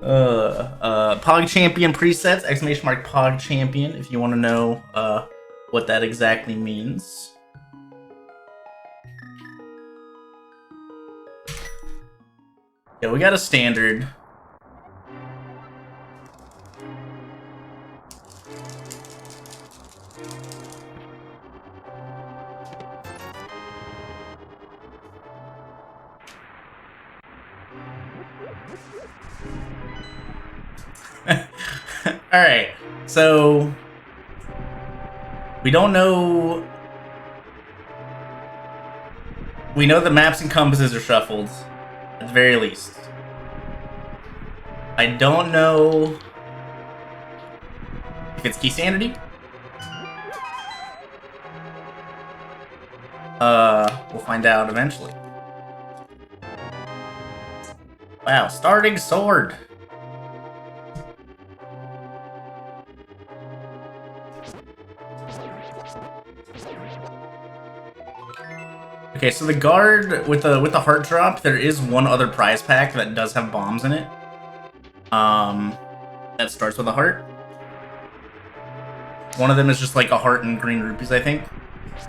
POGCHAMPION presets, exclamation mark POGCHAMPION, if you want to know what that exactly means. Yeah, we got a standard. Alright, so we don't know. We know the maps and compasses are shuffled, at the very least. I don't know if it's key sanity. We'll find out eventually. Wow, starting sword. Okay, so the guard with the heart drop, there is one other prize pack that does have bombs in it. That starts with a heart. One of them is just like a heart and green rupees, I think.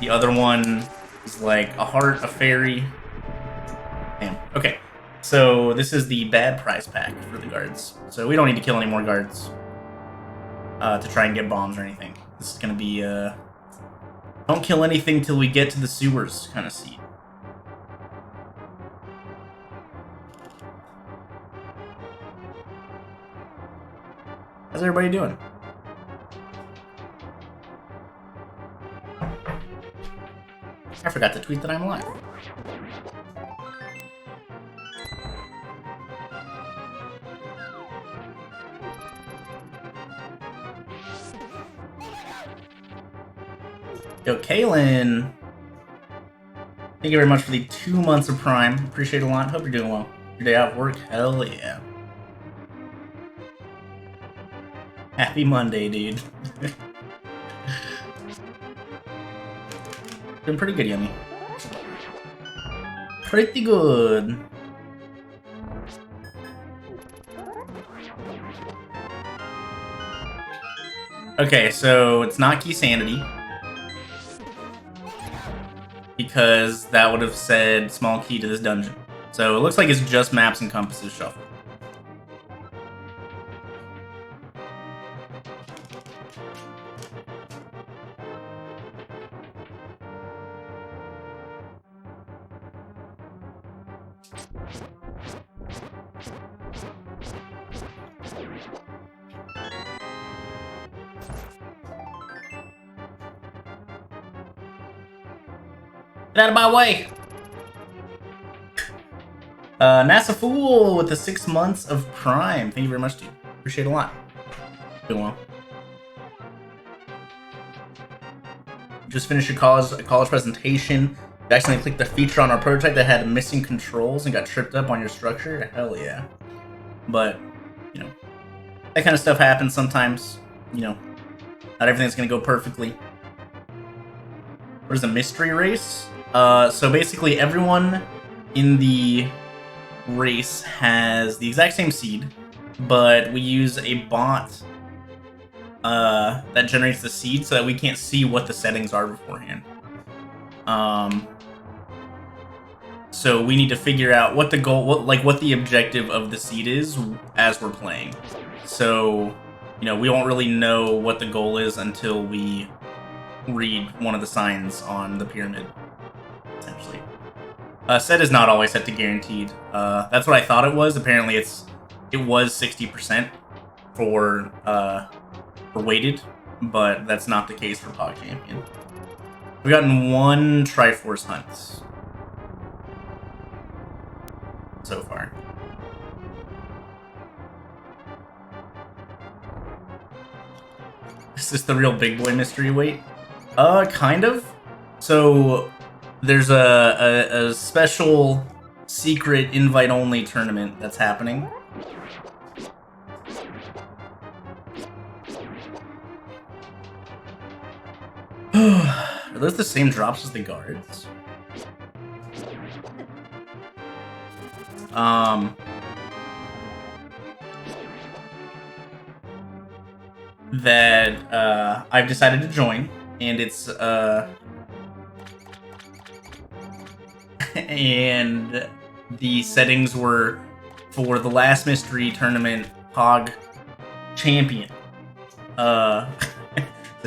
The other one is like a heart, a fairy. Damn. Okay, so this is the bad prize pack for the guards. So we don't need to kill any more guards to try and get bombs or anything. This is gonna be don't kill anything till we get to the sewers kind of seed. How's everybody doing? I forgot to tweet that I'm live. Yo, Kaylin! Thank you very much for the 2 months of Prime. Appreciate it a lot. Hope you're doing well. Your day off work? Hell yeah. Happy Monday, dude. Doing pretty good, Yummy. Pretty good. Okay, so it's not key sanity. Because that would have said small key to this dungeon. So it looks like it's just maps and compasses shuffled. Get out of my way! NASA Fool with the 6 months of Prime. Thank you very much, dude. Appreciate it a lot. Doing well. Just finished a college presentation. You accidentally clicked the feature on our prototype that had missing controls and got tripped up on your structure. Hell yeah. But, you know, that kind of stuff happens sometimes. You know, not everything's gonna go perfectly. What is a mystery race? So basically everyone in the race has the exact same seed, but we use a bot that generates the seed so that we can't see what the settings are beforehand. So we need to figure out what the goal, what the objective of the seed is as we're playing. So, you know, we won't really know what the goal is until we read one of the signs on the pyramid, essentially. Set is not always set to guaranteed. That's what I thought it was. Apparently it was 60% for weighted, but that's not the case for POGCHAMPION. We've gotten 1 Triforce hunt so far. Is this the real big boy mystery weight? Kind of. So there's a special secret invite-only tournament that's happening. Are those the same drops as the guards? that I've decided to join, and it's and the settings were for the last mystery tournament POGCHAMPION. So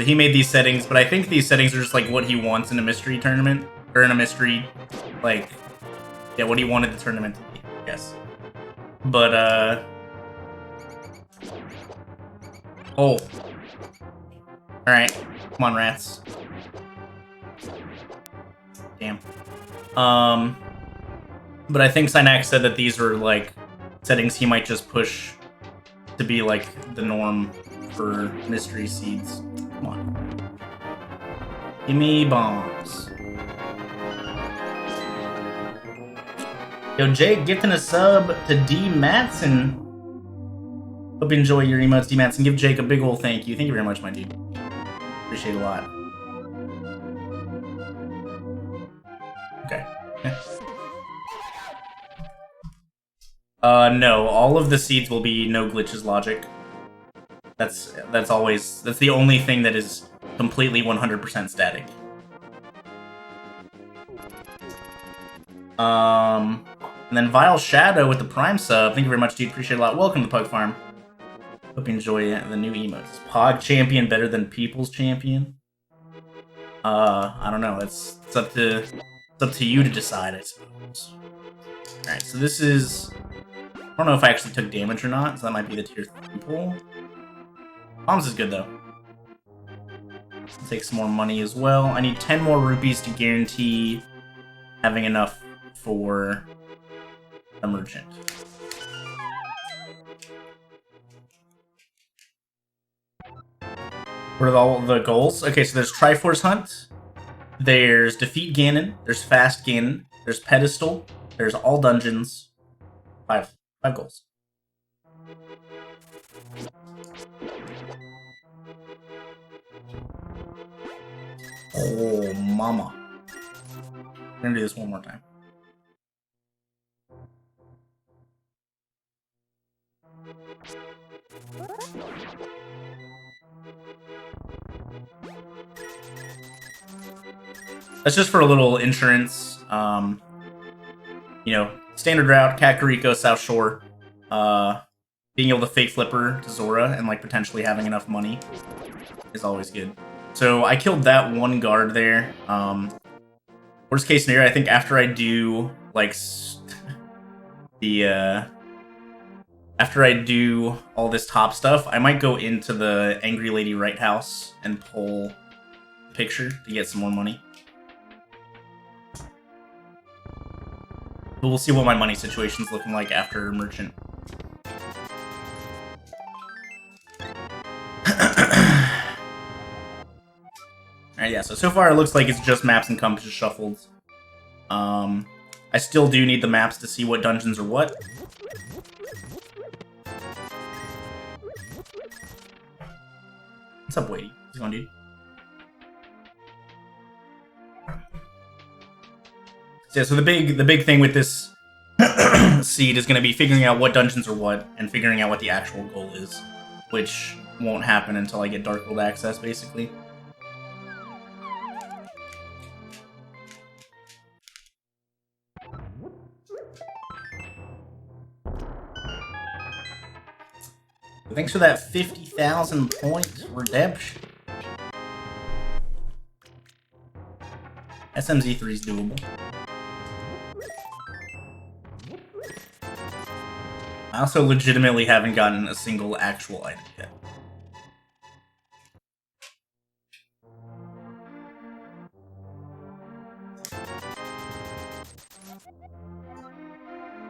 he made these settings, but I think these settings are just like what he wants in a mystery tournament, or in a mystery, like, yeah, what he wanted the tournament to be, I guess. But oh, all right, come on, rats. Damn. But I think Synax said that these are like settings he might just push to be like the norm for mystery seeds. Come on. Give me bombs. Yo, Jake gifting a sub to D. Matson. Hope you enjoy your emotes, D. Matson. Give Jake a big ol' thank you. Thank you very much, my dude. Appreciate it a lot. Okay. No. All of the seeds will be no glitches logic. That's the only thing that is completely 100% static. And then Vile Shadow with the Prime sub. Thank you very much, dude. Appreciate it a lot. Welcome to Pug Farm. Hope you enjoy the new emotes. Is POGCHAMPION better than People's Champion? I don't know. It's up to you to decide, I suppose. Alright, so this is... I don't know if I actually took damage or not, so that might be the tier 3 pull. Bombs is good, though. I'll take some more money as well. I need 10 more rupees to guarantee having enough for a merchant. What are all the goals? Okay, so there's Triforce Hunt, there's Defeat Ganon, there's Fast Ganon, there's Pedestal, there's all dungeons. Five goals. Oh, mama. We're gonna do this one more time. That's just for a little insurance. You know, standard route, Kakariko, South Shore. Being able to fake flipper to Zora and like potentially having enough money is always good. So I killed that one guard there. Worst case scenario, I think after I do like after I do all this top stuff, I might go into the Angry Lady Right House and pull the picture to get some more money. But we'll see what my money situation's looking like after Merchant. Alright, yeah, so far it looks like it's just maps and compasses shuffled. I still do need the maps to see what dungeons are what. What's up, Wadey? What's going on, dude? So, yeah, so the big thing with this seed is going to be figuring out what dungeons are what, and figuring out what the actual goal is, which won't happen until I get Dark World access, basically. Thanks for that 50,000 point redemption. SMZ3 is doable. I also legitimately haven't gotten a single actual item yet.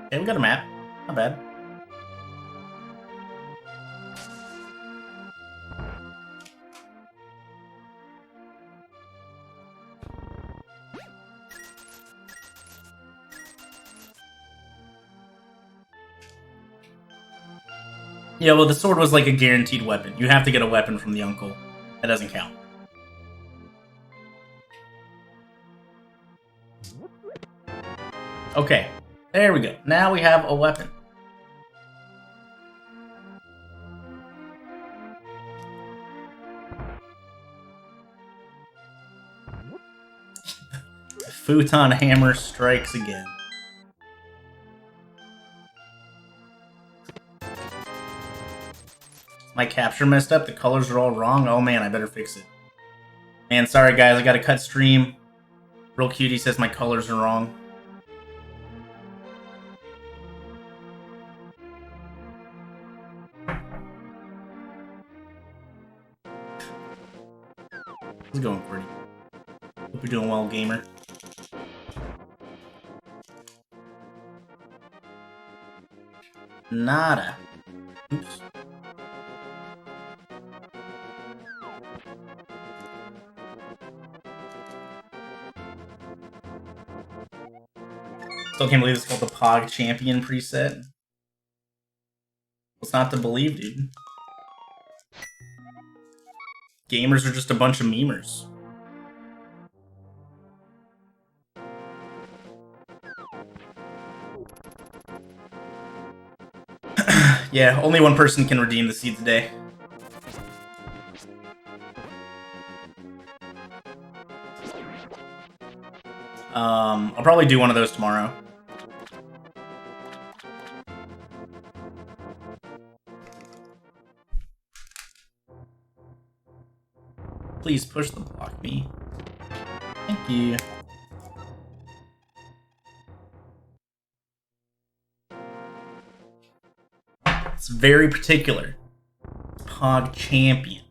Okay, we got a map. Not bad. Yeah, well, the sword was like a guaranteed weapon. You have to get a weapon from the uncle. That doesn't count. Okay, there we go. Now we have a weapon. Futon Hammer strikes again. My capture messed up. The colors are all wrong. Oh man, I better fix it. Man, sorry guys, I gotta cut stream. Real Cutie says my colors are wrong. It's going pretty. Hope you're doing well, gamer. Nada. Oops. Still can't believe it's called the POGCHAMPION preset. What's not to believe, dude? Gamers are just a bunch of memers. Yeah, only one person can redeem the seed today. I'll probably do one of those tomorrow. Please push the block me. Thank you. It's very particular. POGCHAMPION.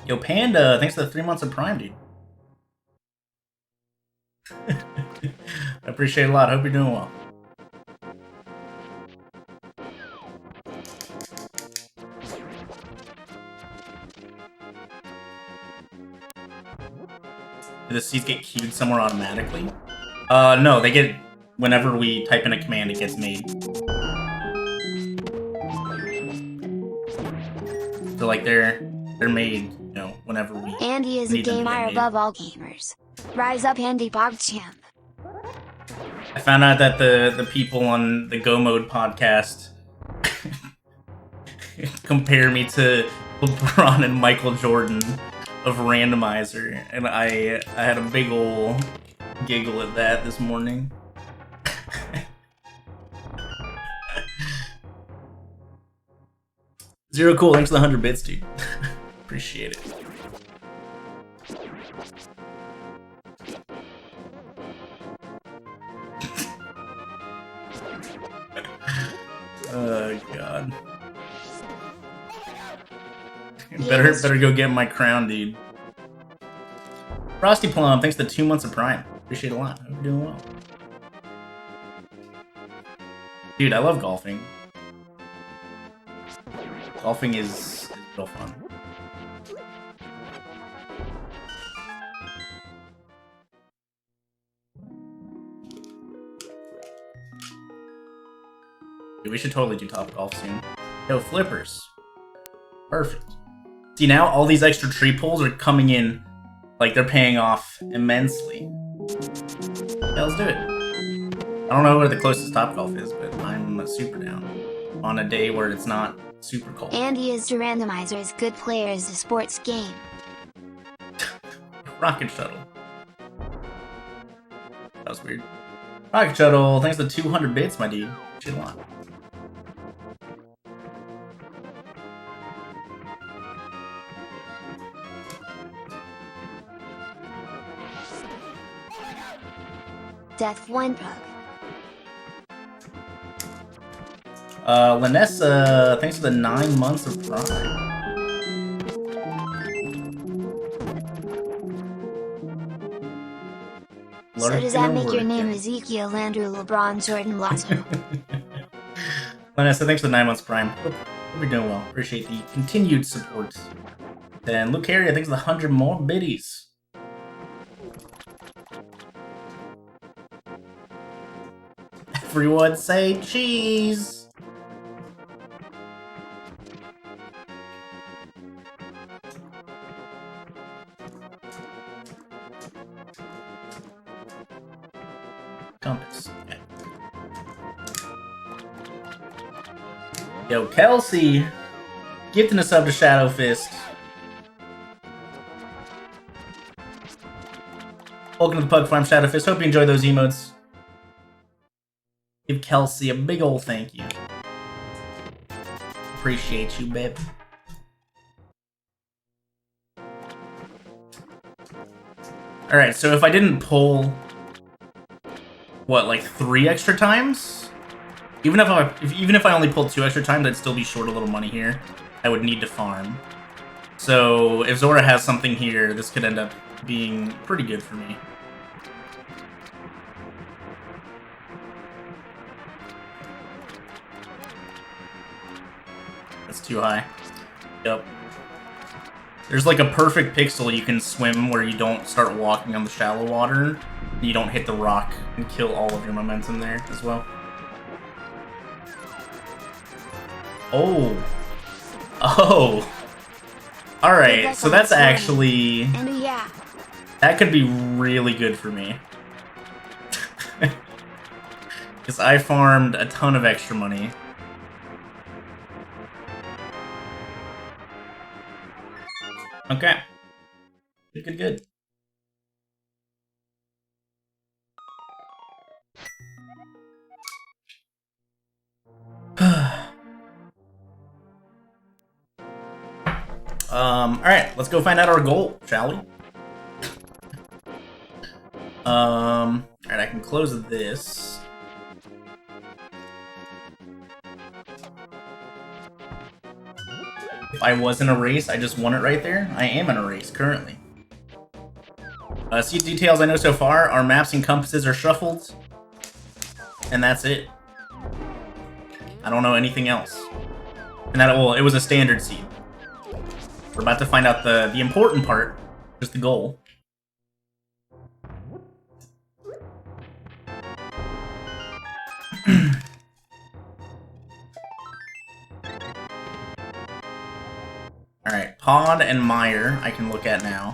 Yo, Panda, thanks for the 3 months of Prime, dude. I appreciate it a lot. Hope you're doing well. Do the seeds get queued somewhere automatically? No, they get whenever we type in a command, it gets made. So like they're made, you know, whenever we. Andy is a gamer above all gamers. Rise up, Andy PogChamp. I found out that the people on the Go Mode podcast compare me to LeBron and Michael Jordan of Randomizer, and I had a big ol' giggle at that this morning. Zero Cool, thanks for the 100 bits, dude. Appreciate it. Oh god. Better go get my crown, dude. Frosty Plum, thanks for the 2 months of Prime. Appreciate it a lot. Hope you're doing well. Dude, I love golfing. Golfing is real fun. Dude, we should totally do Top Golf soon. Yo, flippers. Perfect. See, now all these extra tree pulls are coming in, like they're paying off immensely. Yeah, let's do it. I don't know where the closest Top Golf is, but I'm super down on a day where it's not super cold. Andy is to randomizers. Good player is a sports game. Rocket Shuttle. That was weird. Rocket Shuttle, thanks to 200 bits, my dude. Shit a lot. Death One Bug. Lanessa, thanks for the 9 months of Prime. So does that make your name Ezekiel Andrew LeBron Jordan Lasso? Lanessa, thanks for the 9 months Prime. Hope you're doing well. Appreciate the continued support. And Luke Harry, thanks for the 100 more biddies. Everyone say cheese! Compass. Okay. Yo, Kelsey, gifting a sub to Shadow Fist. Welcome to the Pug Farm, Shadow Fist. Hope you enjoy those emotes. Give Kelsey a big ol' thank you. Appreciate you, babe. Alright, so if I didn't pull, what, like 3 extra times? Even if I only pulled 2 extra times, I'd still be short a little money here. I would need to farm. So if Zora has something here, this could end up being pretty good for me. That's too high. Yep. There's like a perfect pixel you can swim where you don't start walking on the shallow water. And you don't hit the rock and kill all of your momentum there as well. Oh. Oh. Alright, so that's actually... That could be really good for me. Because I farmed a ton of extra money. Okay. Good, good. Alright, let's go find out our goal, shall we? Alright, I can close this. If I was in a race, I just won it right there. I am in a race currently. Seed details I know so far, our maps and compasses are shuffled. And that's it. I don't know anything else. And that, well, it was a standard seed. We're about to find out the important part, just the goal. Alright, Pod and Meyer I can look at now.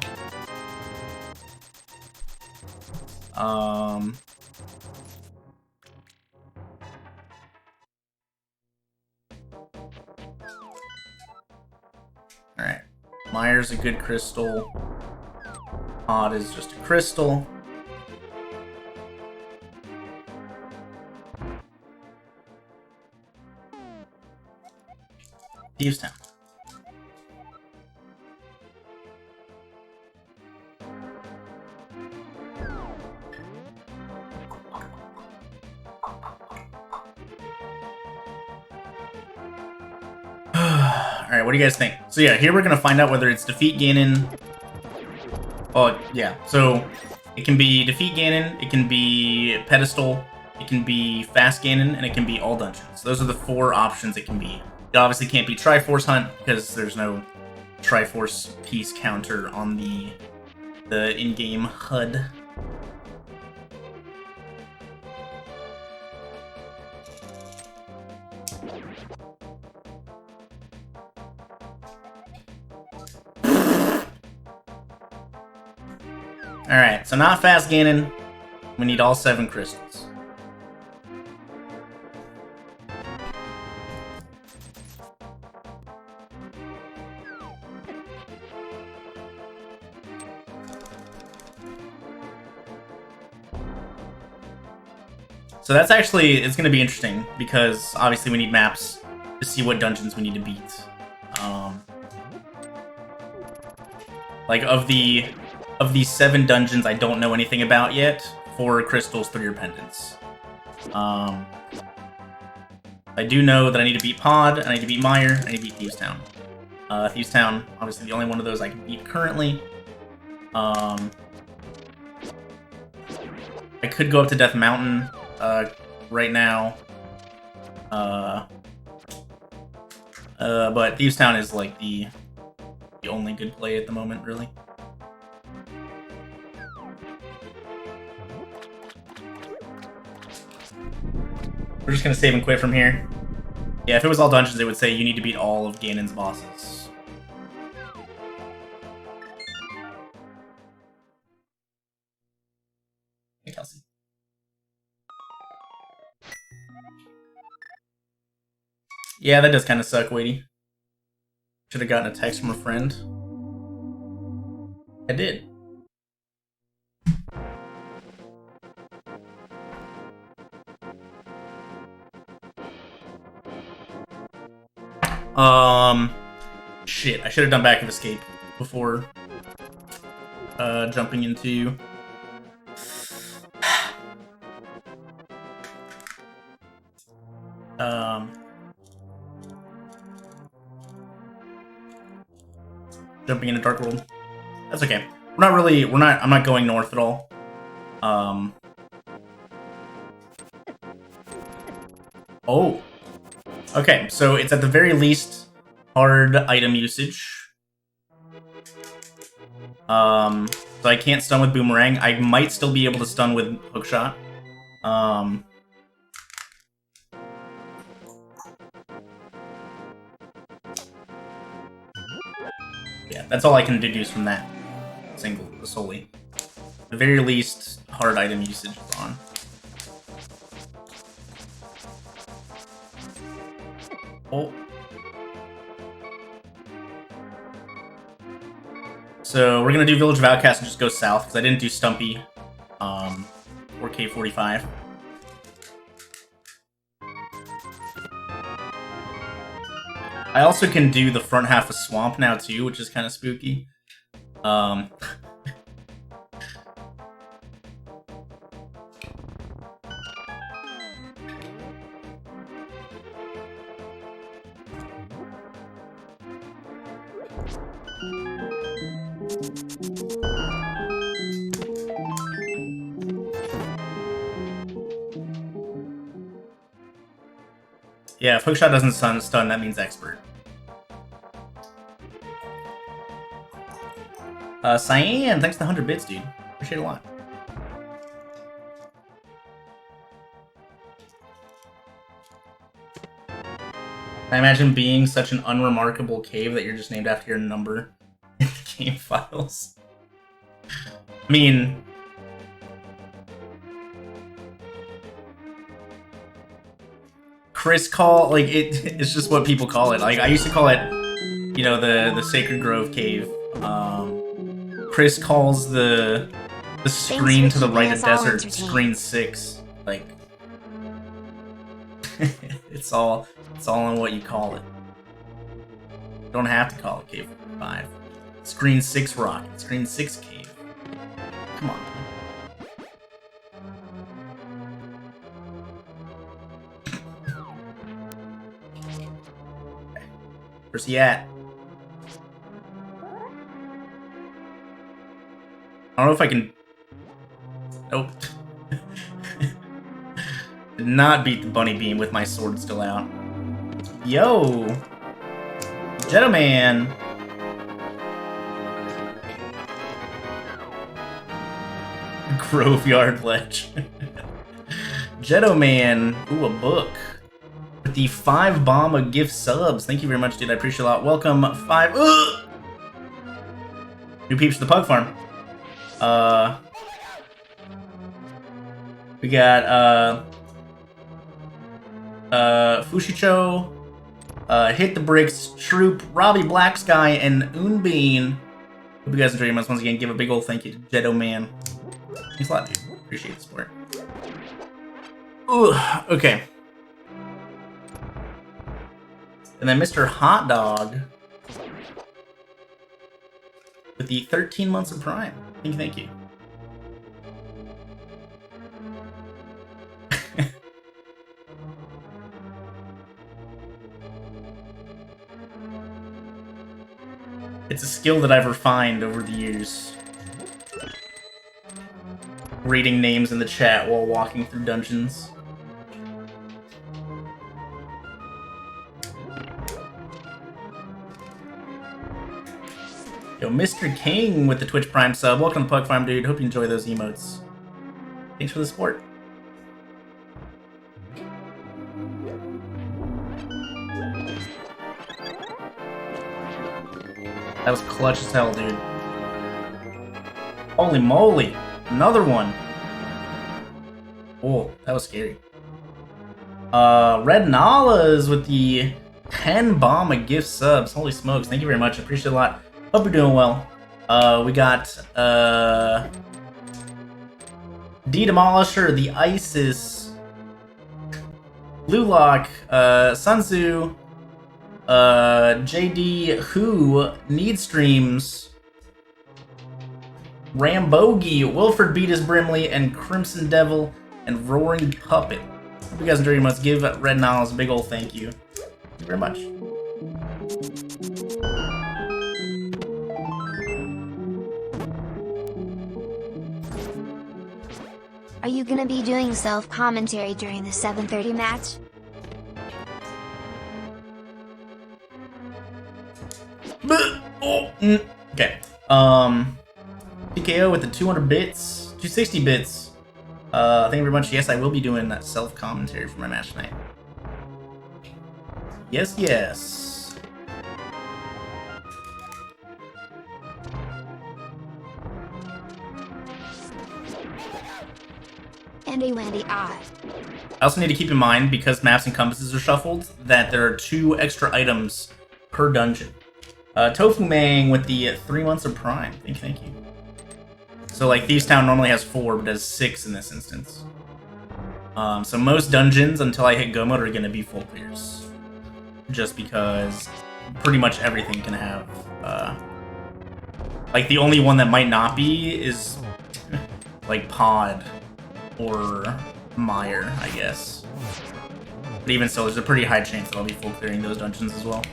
Alright. Meyer's a good crystal. Pod is just a crystal. Thieves Town. Alright, what do you guys think? So yeah, here we're gonna find out whether it's defeat Ganon. Oh, yeah. So it can be defeat Ganon, it can be pedestal, it can be fast Ganon, and it can be all dungeons. Those are the 4 options it can be. It obviously can't be Triforce Hunt because there's no Triforce piece counter on the in-game HUD. Alright, so not fast Ganon. We need all 7 crystals. So that's actually, it's going to be interesting, because obviously we need maps to see what dungeons we need to beat. Like, of the 7 dungeons I don't know anything about yet, 4 crystals, 3 are pendants. I do know that I need to beat Pod, I need to beat Meyer, I need to beat Thieves Town. Thieves Town, obviously the only one of those I can beat currently. I could go up to Death Mountain right now. But Thieves Town is like the only good play at the moment, really. We're just gonna save and quit from here. Yeah, if it was all dungeons, it would say you need to beat all of Ganon's bosses. Hey, Kelsey. Yeah, that does kind of suck, Wadey. Should have gotten a text from a friend. I did. Shit, I should have done back of escape before jumping into jumping into Dark World. That's okay. I'm not going north at all. Oh. Okay, so it's at the very least hard item usage. So I can't stun with Boomerang. I might still be able to stun with Hookshot. Yeah, that's all I can deduce from that solely. At the very least, hard item usage is on. Oh. So we're gonna do Village of Outcasts and just go south, because I didn't do Stumpy, or K45. I also can do the front half of Swamp now too, which is kind of spooky. Yeah, if Hookshot doesn't stun, that means Expert. Cyan, thanks for the 100 bits, dude. Appreciate it a lot. I imagine being such an unremarkable cave that you're just named after your number in the game files. I mean... Chris call, like, it's just what people call it. Like, I used to call it, you know, the Sacred Grove Cave. Chris calls the screen to the right of Desert Screen 6. Like, it's all in what you call it. You don't have to call it Cave 5. Screen 6 Rocket, Screen 6 Cave. Come on, man. Where's he at? I don't know if I can... Nope. Did not beat the bunny beam with my sword still out. Yo! Gentleman! Graveyard Ledge. Gentleman! Ooh, a book. With the 5 Bomba gift subs. Thank you very much, dude. I appreciate it a lot. Welcome, 5... Ugh! New peeps to the Pug Farm. We got, Fushicho, Hit the Bricks, Troop, Robbie Black Sky, and Unbean. Hope you guys enjoy your months. Once again, give a big old thank you to Jetto Man. Thanks a lot, dude. Appreciate the support. Ooh, okay. And then Mr. Hot Dog with the 13 months of Prime. Thank you. It's a skill that I've refined over the years. Reading names in the chat while walking through dungeons. Yo, Mr. King with the Twitch Prime sub. Welcome to Pug Farm, dude. Hope you enjoy those emotes. Thanks for the support. That was clutch as hell, dude. Holy moly. Another one. Oh, that was scary. Red Nalas with the 10 bomb a gift subs. Holy smokes. Thank you very much. I appreciate it a lot. Hope you're doing well. We got D Demolisher, the Isis, Blue Lock, Sun Tzu, JD Who, Need Streams, Rambogi, Wilfred Beatus Brimley, and Crimson Devil, and Roaring Puppet. Hope you guys enjoyed your months. Give Red Niles a big ol' thank you. Thank you very much. Are you gonna be doing self-commentary during the 7:30 match? Okay. PKO with the 200 bits, 260 bits. Thank you very much. Yes, I will be doing that self-commentary for my match tonight. Yes, yes. Andy Wandy I. I also need to keep in mind, because maps and compasses are shuffled, that there are 2 extra items per dungeon. Tofu Mang with the 3 months of Prime. Thank you. So, like, Thieves Town normally has 4, but has 6 in this instance. So most dungeons, until I hit go mode, are going to be full clears. Just because pretty much everything can have, like, the only one that might not be is, like, Pod or Meyer, I guess. But even so, there's a pretty high chance that I'll be full clearing those dungeons as well.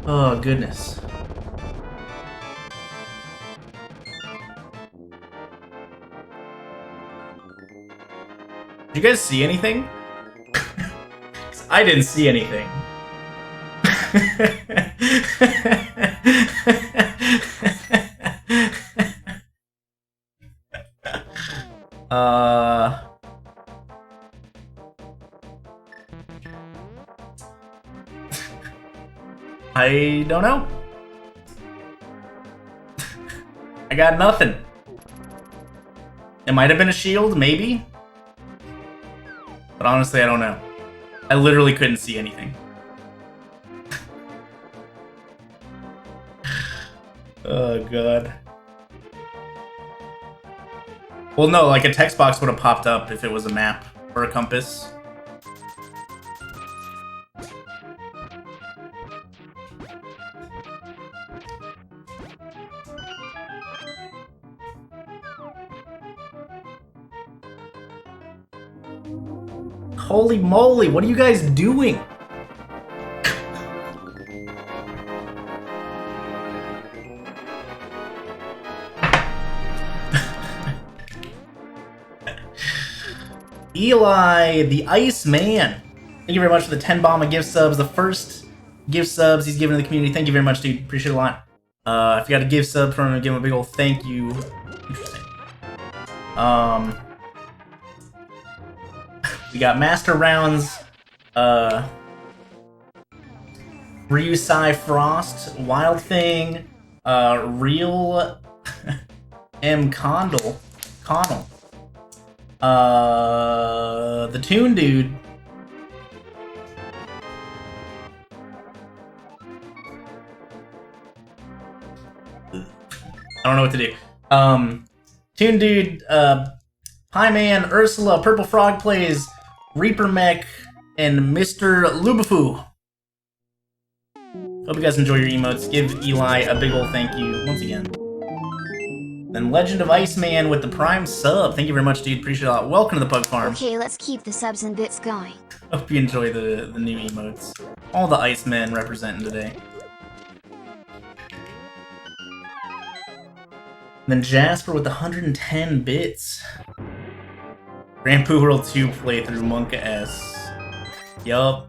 Oh, goodness. Did you guys see anything? I didn't see anything. I don't know. I got nothing. It might have been a shield, maybe. But honestly, I don't know. I literally couldn't see anything. Oh, God. Well, no, like a text box would have popped up if it was a map or a compass. Holy moly, what are you guys doing? Eli, the Iceman. Thank you very much for the 10 bomb of gift subs. The first gift subs he's given to the community. Thank you very much, dude. Appreciate it a lot. If you got a gift sub from him, give him a big old thank you. Interesting. We got Master Rounds, Ryusai Frost, Wild Thing, Real M. Connell, the Toon Dude, I don't know what to do. Toon Dude, Pie Man, Ursula, Purple Frog Plays, Reaper Mech, and Mr. Lubafu. Hope you guys enjoy your emotes. Give Eli a big ol' thank you once again. Then Legend of Iceman with the Prime sub. Thank you very much, dude. Appreciate it a lot. Welcome to the Pug Farm. Okay, let's keep the subs and bits going. Hope you enjoy the new emotes. All the Icemen representing today. Then Jasper with 110 bits. Grand Poo World 2 playthrough, Monka S. Yup.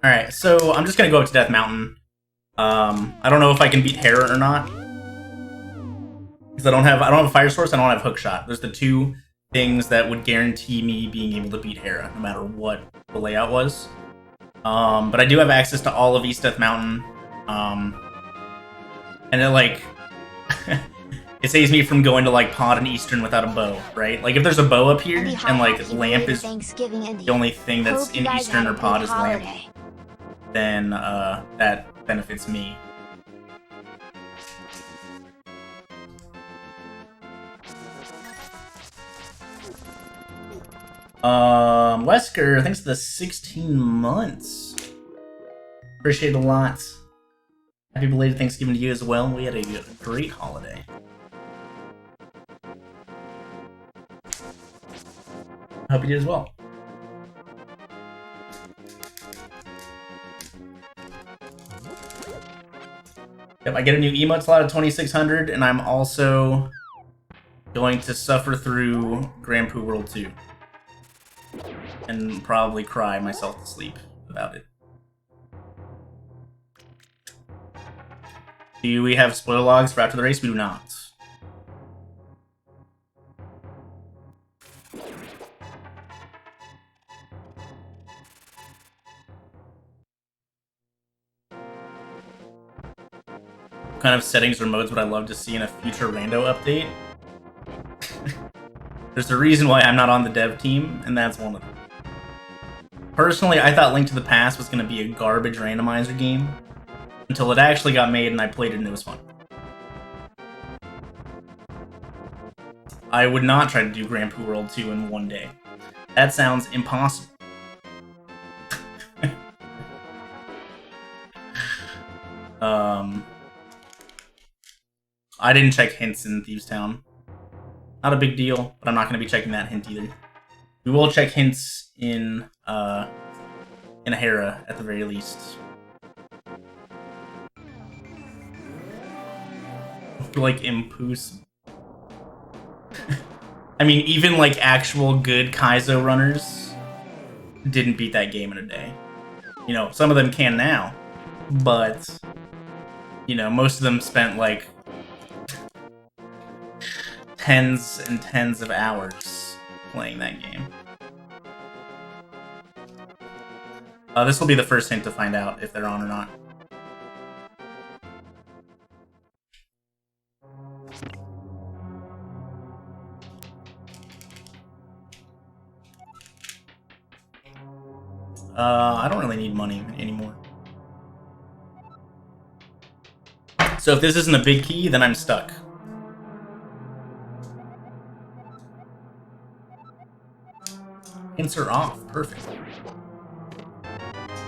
Alright, so I'm just gonna go up to Death Mountain. I don't know if I can beat Hera or not. Because I don't have a fire source, I don't have hook shot. There's the two things that would guarantee me being able to beat Hera, no matter what the layout was. But I do have access to all of East Death Mountain. And it, like, it saves me from going to, like, Pod and Eastern without a bow, right? Like, if there's a bow up here, and, like, Lamp is the only thing that's in Eastern or Pod is Lamp, then, that benefits me. Wesker, thanks for the 16 months. Appreciate it a lot. Happy belated Thanksgiving to you as well. We had a great holiday. Hope you did as well. Yep, I get a new emote slot at 2600, and I'm also going to suffer through Grand Poo World 2. And probably cry myself to sleep about it. Do we have spoiler logs for after the race? We do not. What kind of settings or modes would I love to see in a future rando update? There's a reason why I'm not on the dev team, and that's one of them. Personally, I thought Link to the Past was going to be a garbage randomizer game, until it actually got made and I played it and it was fun. I would not try to do Grand Poo World 2 in one day. That sounds impossible. I didn't check hints in Thieves Town. Not a big deal, but I'm not going to be checking that hint either. We will check hints in Hera at the very least. Like Impoos. I mean, even like actual good Kaizo runners didn't beat that game in a day. You know, some of them can now, but you know, most of them spent like tens and tens of hours playing that game. This will be the first hint to find out if they're on or not. I don't really need money anymore. So if this isn't a big key, then I'm stuck. Hints are off. Perfect.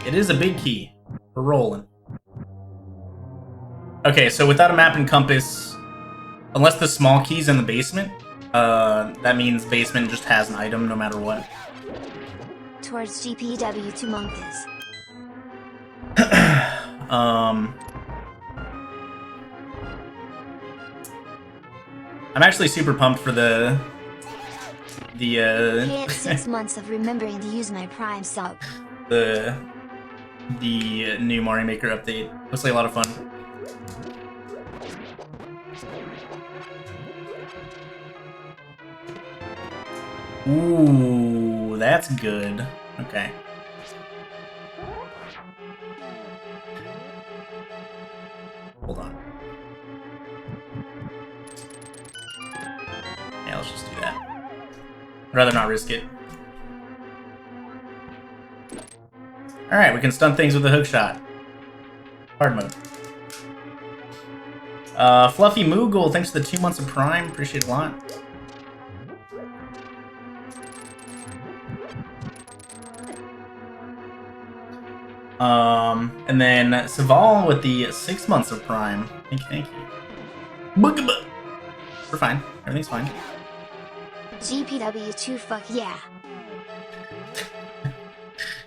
It is a big key. We're rolling. Okay, so without a map and compass, unless the small key's in the basement, that means basement just has an item no matter what. Towards GPW to Monkas. I'm actually super pumped for the Hey, it's 6 months of remembering to use my Prime sub. the new Mario Maker update. Looks like a lot of fun. Ooh, that's good. Okay. Hold on. Yeah, let's just do that. I'd rather not risk it. Alright, we can stun things with a hook shot. Hard mode. Fluffy Moogle, thanks for the 2 months of Prime. Appreciate it a lot. And then Saval with the 6 months of Prime. Thank you. We're fine. Everything's fine. GPW2, fuck yeah.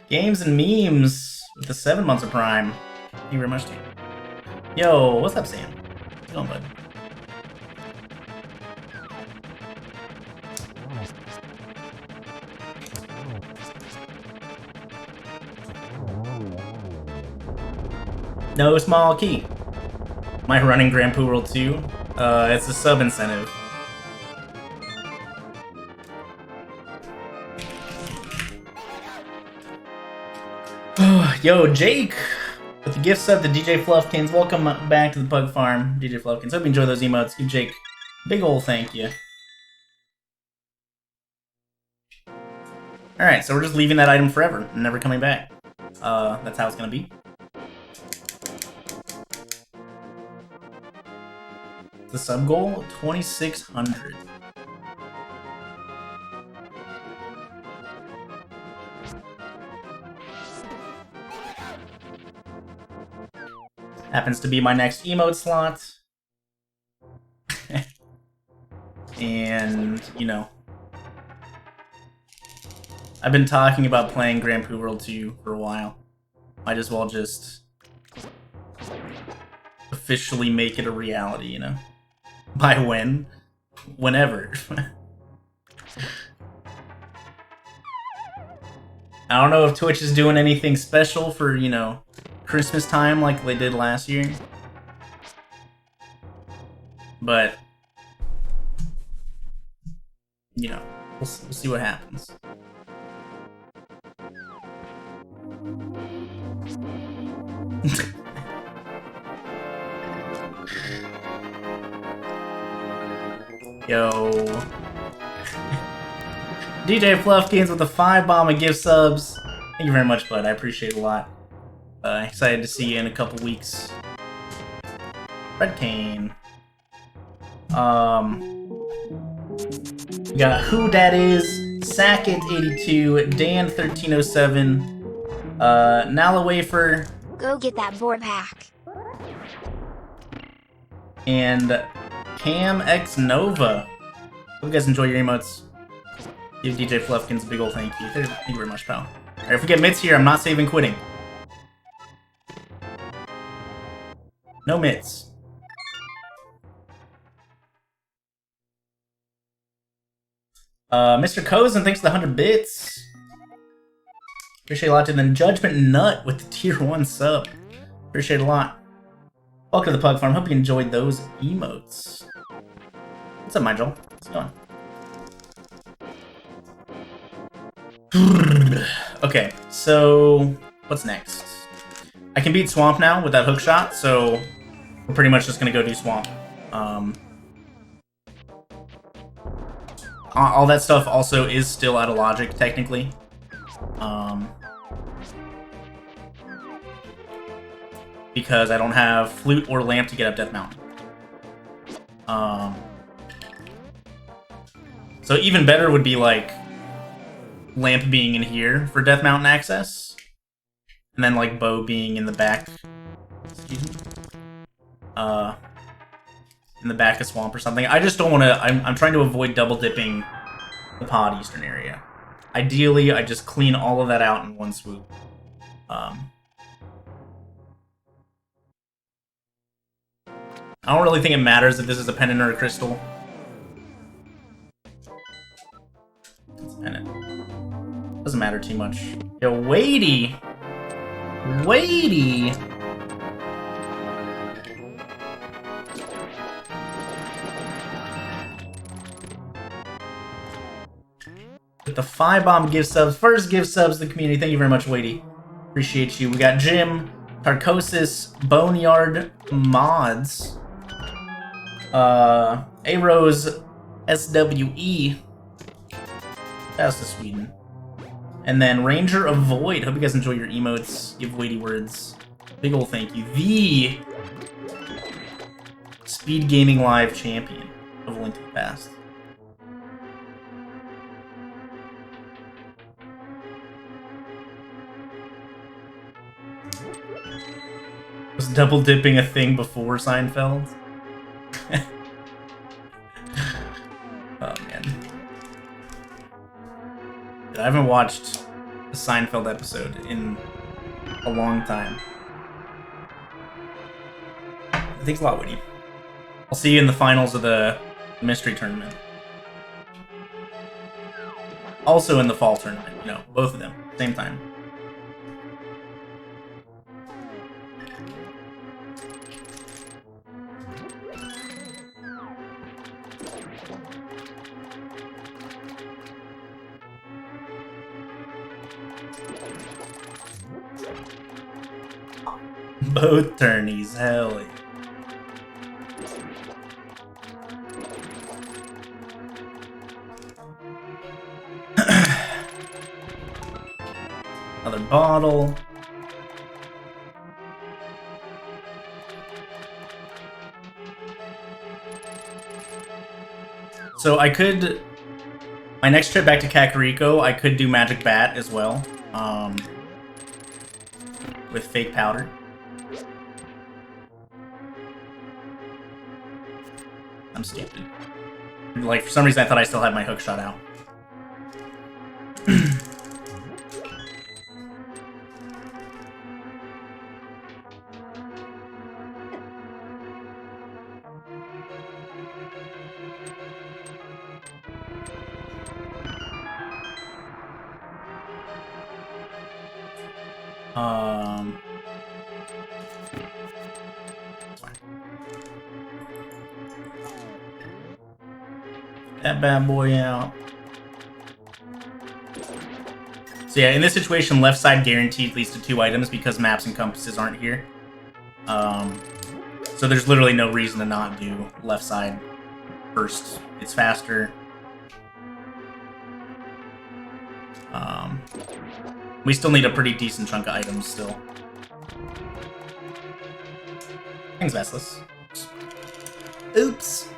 Games and memes with the 7 months of Prime. Thank you very much, dude. Yo, what's up, Sam? How you going, bud? No small key. Am I running Grand Poo World 2? It's a sub incentive. Yo, Jake! With the gift sub to DJ Fluffkins. Welcome back to the Pug Farm, DJ Fluffkins. Hope you enjoy those emotes. Give Jake a big ol' thank you. Alright, so we're just leaving that item forever and never coming back. That's how it's gonna be. The sub goal, 2,600. Happens to be my next emote slot. And, you know, I've been talking about playing Grand Prix World 2 for a while. Might as well just officially make it a reality, you know? By when? Whenever. I don't know if Twitch is doing anything special for, you know, Christmas time like they did last year. But, you know, we'll see what happens. Yo. DJ Fluffkins with the 5 bomb of gift subs. Thank you very much, bud. I appreciate it a lot. Excited to see you in a couple weeks. Red Cane. We got Who Dat Is, Sackett82, Dan1307, Nala Wafer. Go get that board pack. And Cam X Nova. Hope you guys enjoy your emotes. Give DJ Fluffkins a big ol' thank you. Thank you very much, pal. Alright, if we get mitts here, I'm not saving quitting. No mitts. Mr. Cozen, thanks for the 100 bits. Appreciate it a lot. And then Judgment Nut with the tier 1 sub. Appreciate it a lot. Welcome to the Pug Farm. Hope you enjoyed those emotes. What's up, Nigel? What's going on? Okay, so what's next? I can beat Swamp now with that hook shot, so we're pretty much just gonna go do Swamp. All that stuff also is still out of logic, technically. Because I don't have Flute or Lamp to get up Death Mountain. So even better would be, like, Lamp being in here for Death Mountain access. And then, like, Bow being in the back. Excuse me. In the back of Swamp or something. I just don't want to... I'm trying to avoid double-dipping the Pod Eastern area. Ideally, I just clean all of that out in one swoop. I don't really think it matters if this is a Pennant or a Crystal. It's a Pennant. Doesn't matter too much. Yo, Weighty! Weighty! With the 5 bomb gift subs. First gift subs to the community. Thank you very much, Weighty. Appreciate you. We got Jim, Tarkosis, Boneyard Mods, A-Rose, SWE. That's to Sweden. And then Ranger of Void. Hope you guys enjoy your emotes. Give Weighty words. Big ol' thank you. The Speed Gaming Live champion of A Link to the Past. Was double dipping a thing before Seinfeld? Oh man. I haven't watched a Seinfeld episode in a long time. Thanks a lot, Woody. I'll see you in the finals of the mystery tournament. Also in the fall tournament, you know, both of them, same time. Both turnies, hell yeah. Another bottle. So I could... My next trip back to Kakariko, I could do Magic Bat as well. With fake powder. I'm stupid. Like, for some reason I thought I still had my hook shot out. Fine. That bad boy out. So yeah, in this situation, left side guaranteed leads to 2 items because maps and compasses aren't here. So there's literally no reason to not do left side first. It's faster. We still need a pretty decent chunk of items still. Things vestless. Oops.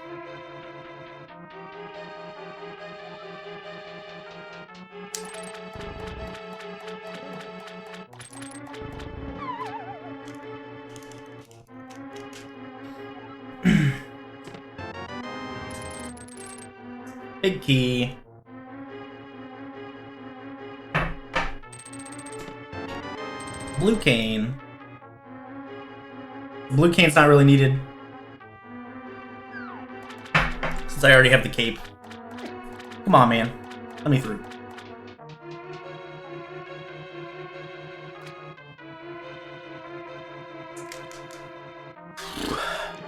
Big key. Blue cane. Blue cane's not really needed, since I already have the cape. Come on, man. Let me through.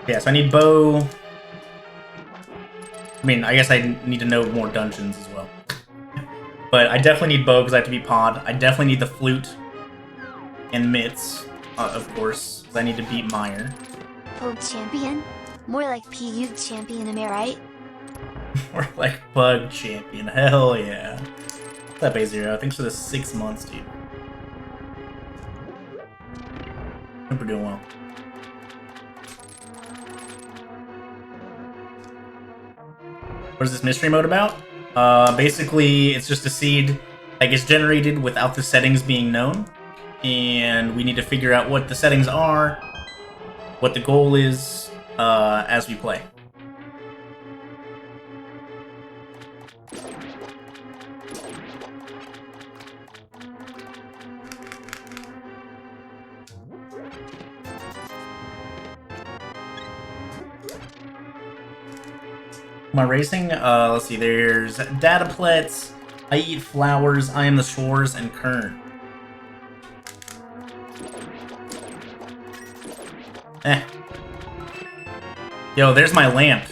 Yeah, so I need bow. I mean, I guess I need to know more dungeons as well. But I definitely need bow because I have to beat Pod. I definitely need the flute and mitts, of course, because I need to beat Meyer. POGCHAMPION? More like PUGCHAMPION, am I right? More like PUGCHAMPION, hell yeah. What's up, A0? Thanks for the 6 months, dude. Hope we're doing well. What is this mystery mode about? Basically, it's just a seed that gets generated without the settings being known. And we need to figure out what the settings are, what the goal is, as we play. Am I racing? Let's see, there's Dataplets, I Eat Flowers, I Am the Shores, and Kern. Yo, there's my lamp.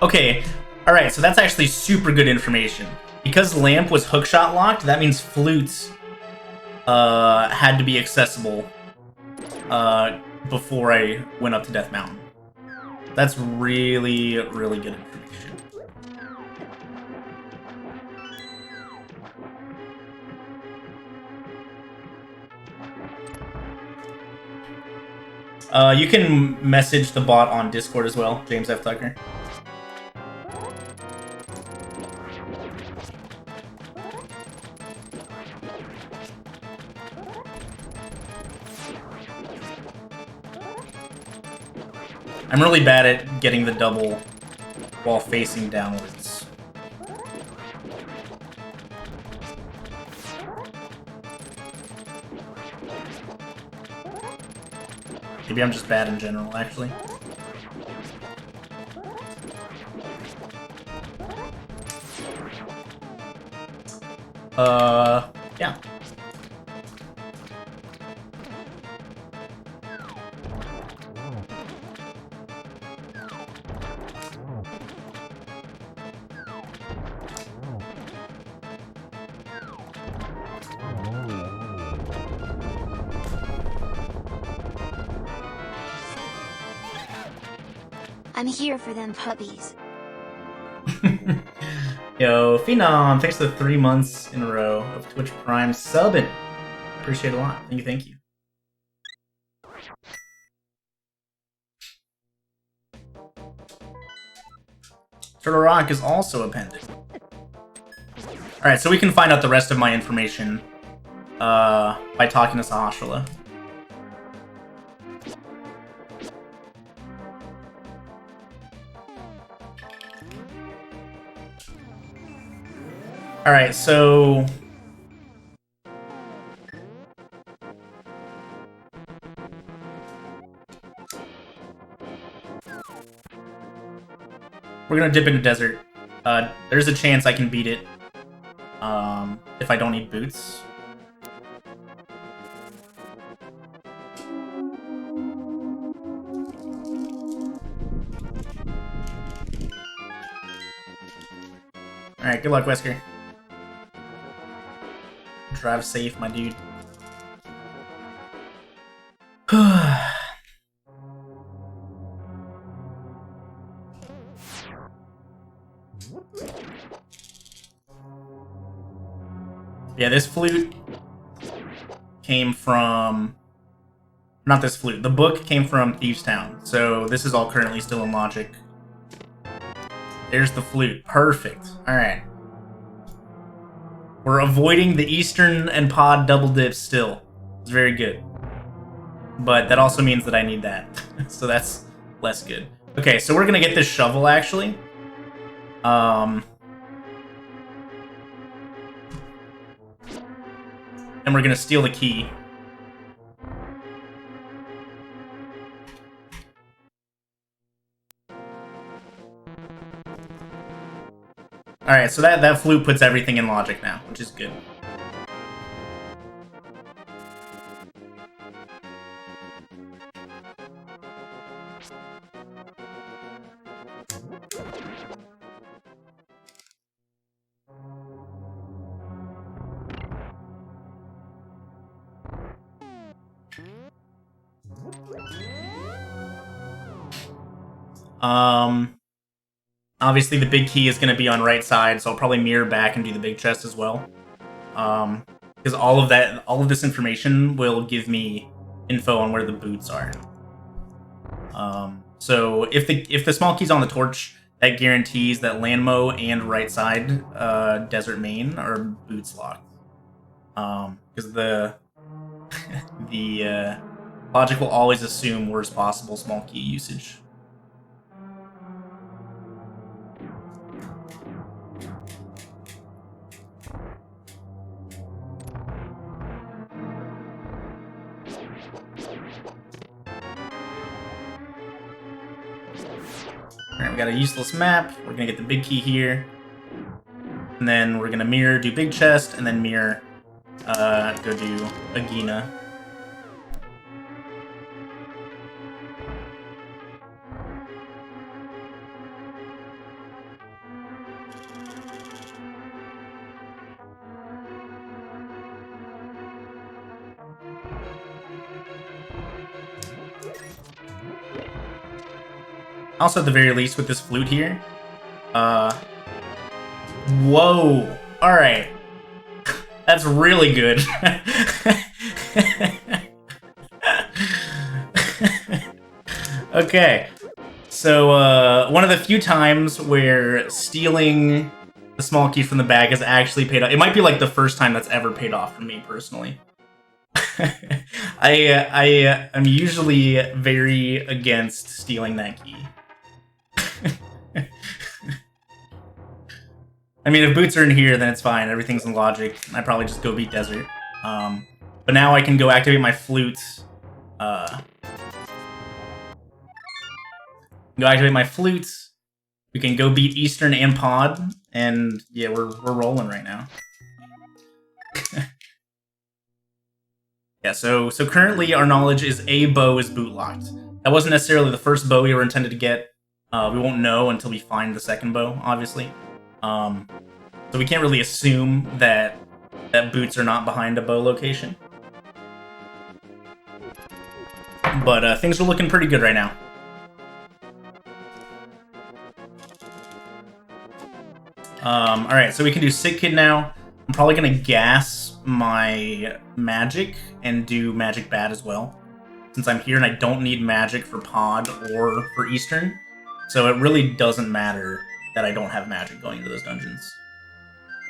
Okay, alright, so that's actually super good information. Because lamp was hookshot locked, that means flutes had to be accessible before I went up to Death Mountain. That's really, really good information. You can message the bot on Discord as well, James F. Tucker. I'm really bad at getting the double while facing downwards. Maybe I'm just bad in general, actually. Yeah. I'm here for them puppies. Yo, Phenom, thanks for the 3 months in a row of Twitch Prime subbing. Appreciate it a lot. Thank you, thank you. Turtle Rock is also appended. Alright, so we can find out the rest of my information by talking to Sahasrahla. Alright, so... we're gonna dip into desert. There's a chance I can beat it if I don't need boots. Alright, good luck, Wesker. Drive safe, my dude. Yeah, this flute came from... not this flute. The book came from Thieves Town, so this is all currently still in logic. There's the flute. Perfect. Alright. We're avoiding the Eastern and Pod double dips still. It's very good. But that also means that I need that. So that's less good. Okay, so we're gonna get this shovel, actually. And we're gonna steal the key. Alright, so that flute puts everything in logic now, which is good. Obviously the big key is going to be on right side, so I'll probably mirror back and do the big chest as well. Because all of this information will give me info on where the boots are. So if the small key's on the torch, that guarantees that Landmo and right side desert main are boots locked. Because the logic will always assume worst possible small key usage. Alright, we got a useless map. We're gonna get the big key here. And then we're gonna mirror, do big chest, and then mirror, go do Agina. Also, at the very least, with this flute here. Whoa! Alright. That's really good. Okay. So, one of the few times where stealing the small key from the bag has actually paid off. It might be like the first time that's ever paid off for me, personally. I am usually very against stealing that key. I mean, if boots are in here, then it's fine. Everything's in logic. I probably just go beat desert. But now I can go activate my flute. Go activate my flute. We can go beat Eastern and Pod, and yeah, we're rolling right now. Yeah, so currently our knowledge is a bow is boot locked. That wasn't necessarily the first bow we were intended to get. We won't know until we find the second bow, obviously. So we can't really assume that boots are not behind a bow location. But things are looking pretty good right now. Alright, so we can do Sick Kid now. I'm probably gonna gas my magic and do magic bad as well, since I'm here and I don't need magic for Pod or for Eastern. So it really doesn't matter that I don't have magic going into those dungeons.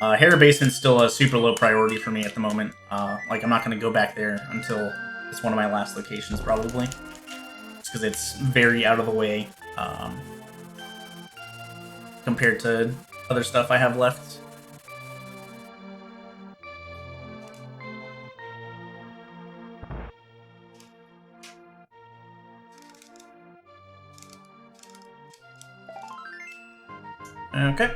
Harrow Basement's still a super low priority for me at the moment. Like, I'm not gonna go back there until it's one of my last locations, probably. Just because it's very out of the way, compared to other stuff I have left. Okay.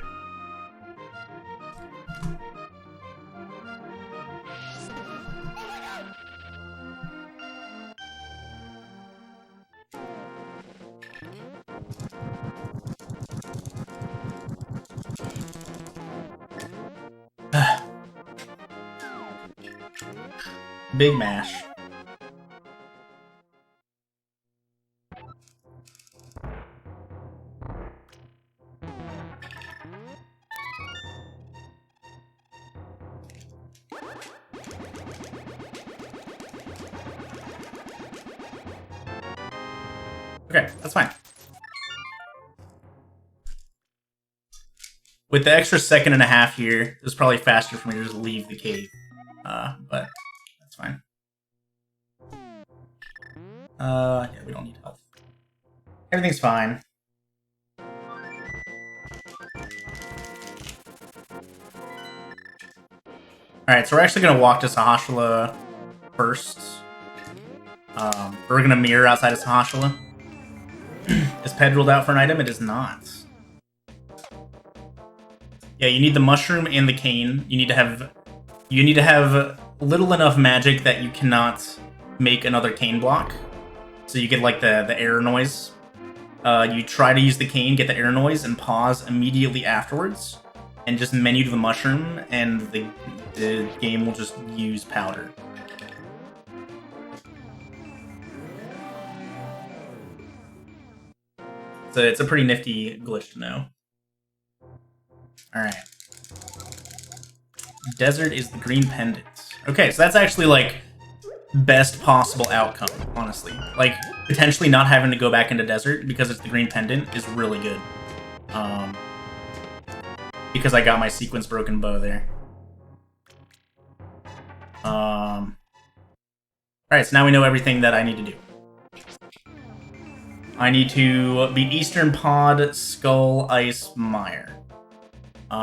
Big mash. Okay, that's fine. With the extra second and a half here, it was probably faster for me to just leave the cave. But that's fine. Yeah, we don't need health. Everything's fine. Alright, so we're actually gonna walk to Sahashala first. We're gonna mirror outside of Sahashala. Is Ped ruled out for an item? It is not. Yeah, you need the mushroom and the cane. You need to have little enough magic that you cannot make another cane block. So you get like the error noise. You try to use the cane, get the error noise, and pause immediately afterwards, and just menu to the mushroom, and the game will just use powder. So it's a pretty nifty glitch to know. Alright. Desert is the green pendant. Okay, so that's actually, like, best possible outcome, honestly. Like, potentially not having to go back into desert because it's the green pendant is really good. Because I got my sequence broken bow there. Alright, so now we know everything that I need to do. I need to beat Eastern Pod, Skull, Ice, Mire. So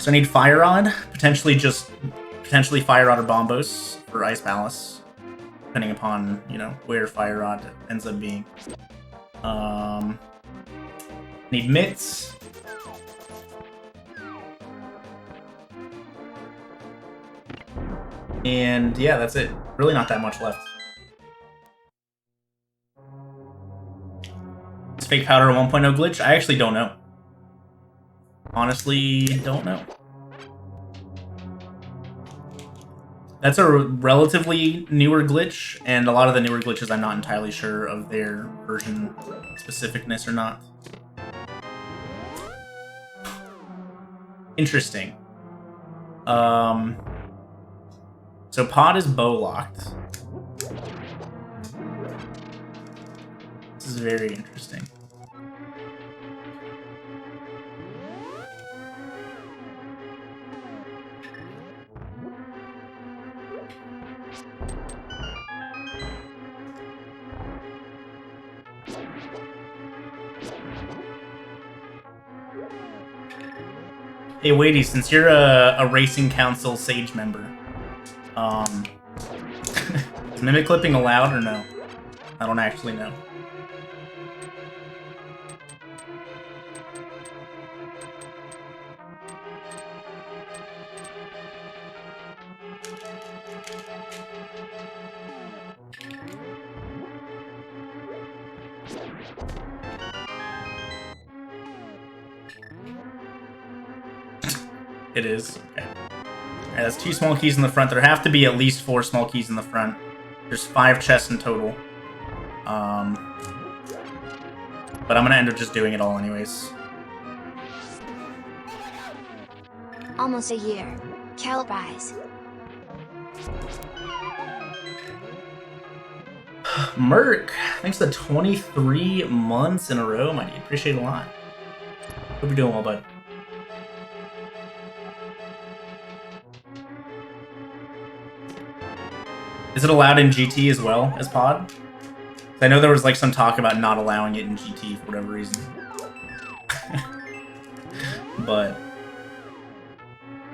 I need Fire Rod, potentially Fire Rod or Bombos for Ice Palace, depending upon, you know, where Fire Rod ends up being. Need Mitts. And yeah, that's it. Really not that much left. Is Fake Powder a 1.0 glitch? I actually don't know. Honestly, don't know. That's a relatively newer glitch, and a lot of the newer glitches I'm not entirely sure of their version specificness or not. Interesting. So Pod is bow locked. This is very interesting. Hey, Wadey, since you're a Racing Council Sage member, is mimic clipping allowed or no? I don't actually know. It is. Okay. Alright, that's 2 small keys in the front. There have to be at least 4 small keys in the front. There's 5 chests in total. But I'm gonna end up just doing it all anyways. Almost a year. Calibrize. Merc, thanks to 23 months in a row, my dude. Appreciate it a lot. Hope you're doing well, bud. Is it allowed in GT as well as pod? I know there was like some talk about not allowing it in GT for whatever reason. But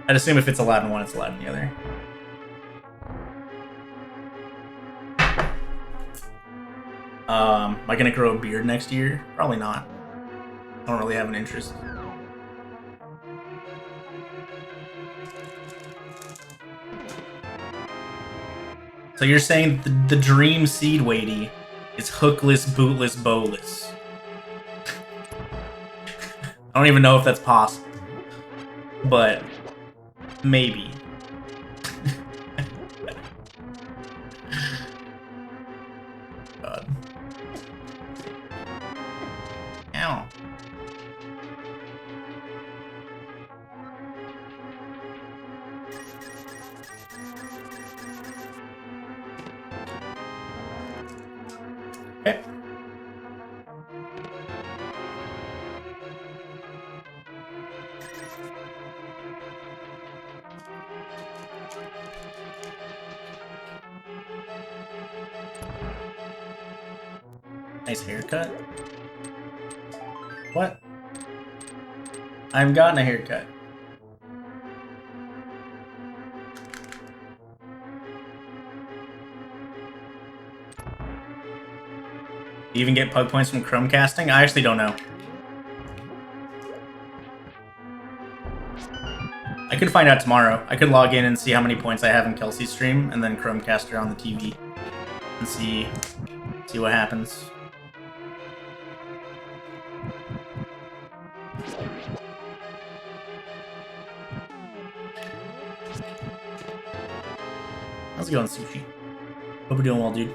I'd assume if it's allowed in one, it's allowed in the other. Am I gonna grow a beard next year? Probably not. I don't really have an interest. So you're saying the dream seed weighty is hookless, bootless, bowless. I don't even know if that's possible. But maybe. God. Ow. Okay. Nice haircut. What? I haven't gotten a haircut. You even get pug points from Chromecasting? I actually don't know. I could find out tomorrow. I could log in and see how many points I have in Kelsey's stream, and then Chromecast her on the TV, and see what happens. How's it going, Sushi? Hope you're doing well, dude.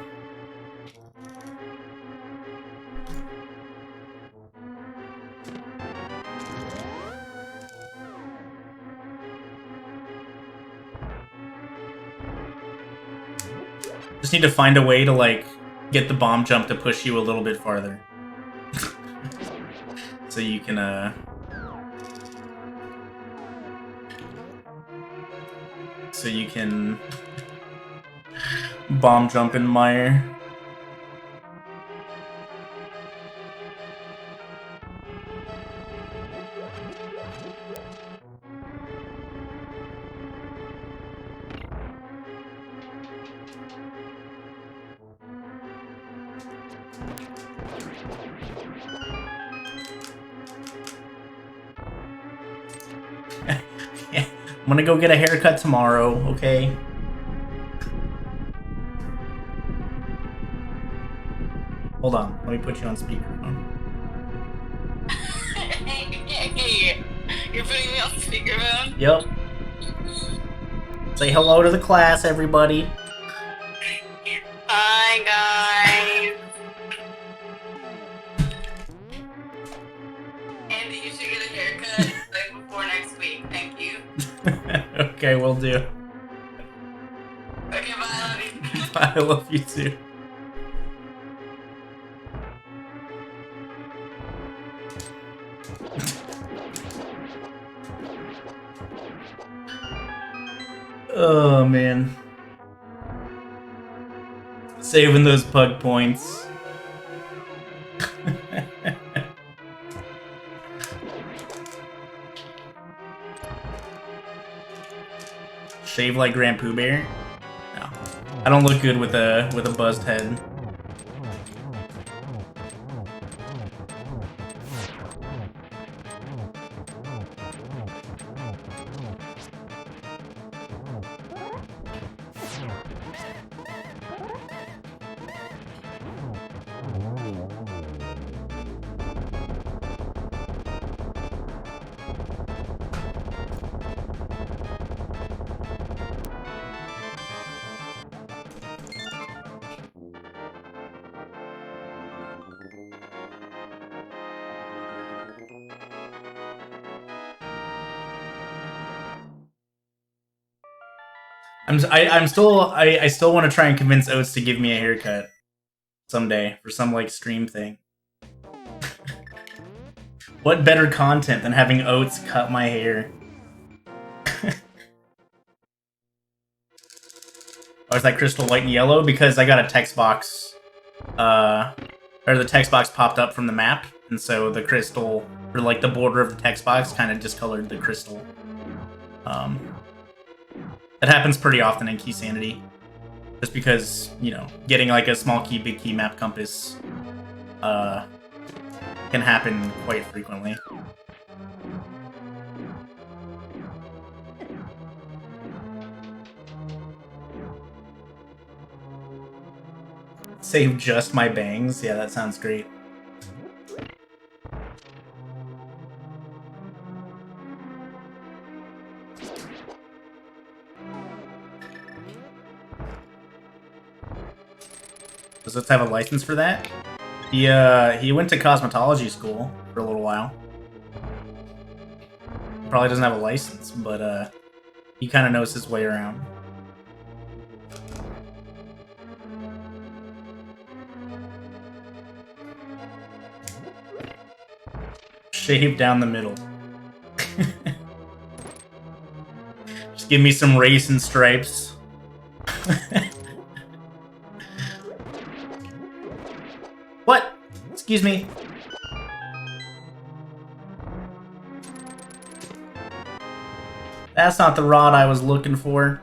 Just need to find a way to, like, get the bomb jump to push you a little bit farther. So you can, So you can bomb jump in mire. I'm gonna go get a haircut tomorrow, okay? Hold on, let me put you on speakerphone. Hey, you're putting me on speakerphone? Yep. Say hello to the class, everybody. Hi, guys. Andy, you should get a haircut like before next week. Thank you. Okay, we'll do. Okay, bye. I love you. I love you too. Oh, man. Saving those pug points. Shave like Grand Pooh Bear? No. I don't look good with a buzzed head. I'm still I still want to try and convince Oates to give me a haircut someday for some like stream thing. What better content than having Oates cut my hair? Oh, is that crystal white and yellow? Because I got a text box, or the text box popped up from the map, and so the crystal, or like the border of the text box, kind of discolored the crystal. That happens pretty often in Key Sanity, just because, you know, getting like a small key, big key map compass can happen quite frequently. Save just my bangs? Yeah, that sounds great. Does Let's have a license for that? He went to cosmetology school for a little while. Probably doesn't have a license, but he kind of knows his way around. Shave down the middle. Just give me some racing stripes. What? Excuse me. That's not the rod I was looking for.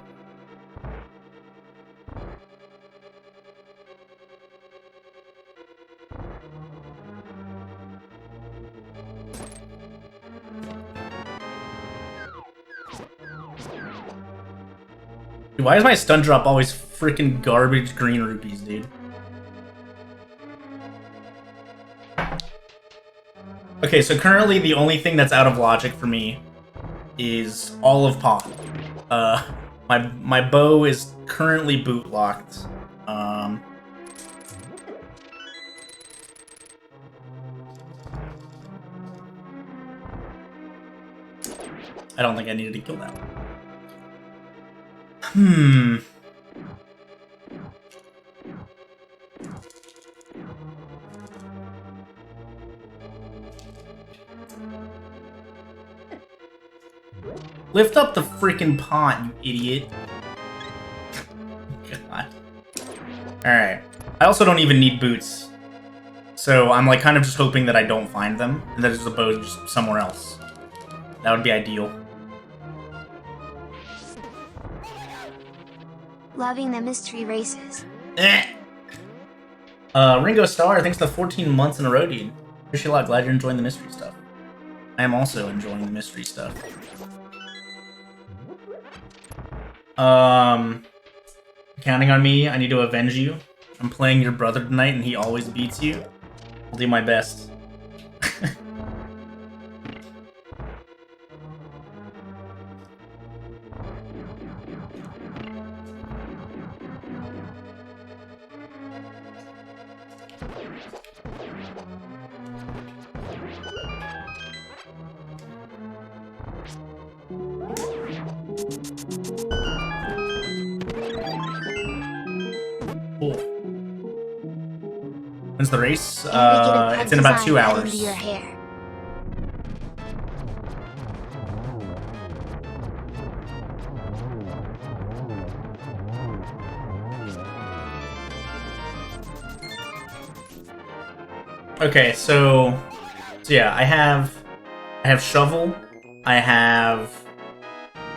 Dude, why is my stun drop always freaking garbage green rupees, dude? Okay, so currently the only thing that's out of logic for me is all of Pot. My bow is currently boot locked. I don't think I needed to kill that one. Lift up the freaking pot, you idiot. God. Alright. I also don't even need boots. So I'm like kind of just hoping that I don't find them, and that there's a bow just somewhere else. That would be ideal. Loving the mystery races. Ringo Starr, thanks for the 14 months in a row, dude. Appreciate a lot. Glad you're enjoying the mystery stuff. I am also enjoying the mystery stuff. Counting on me. I need to avenge you. I'm playing your brother tonight and he always beats you. I'll do my best. Cool. When's the race? It's in about 2 hours. Your hair. Okay, so yeah, I have Shovel, I have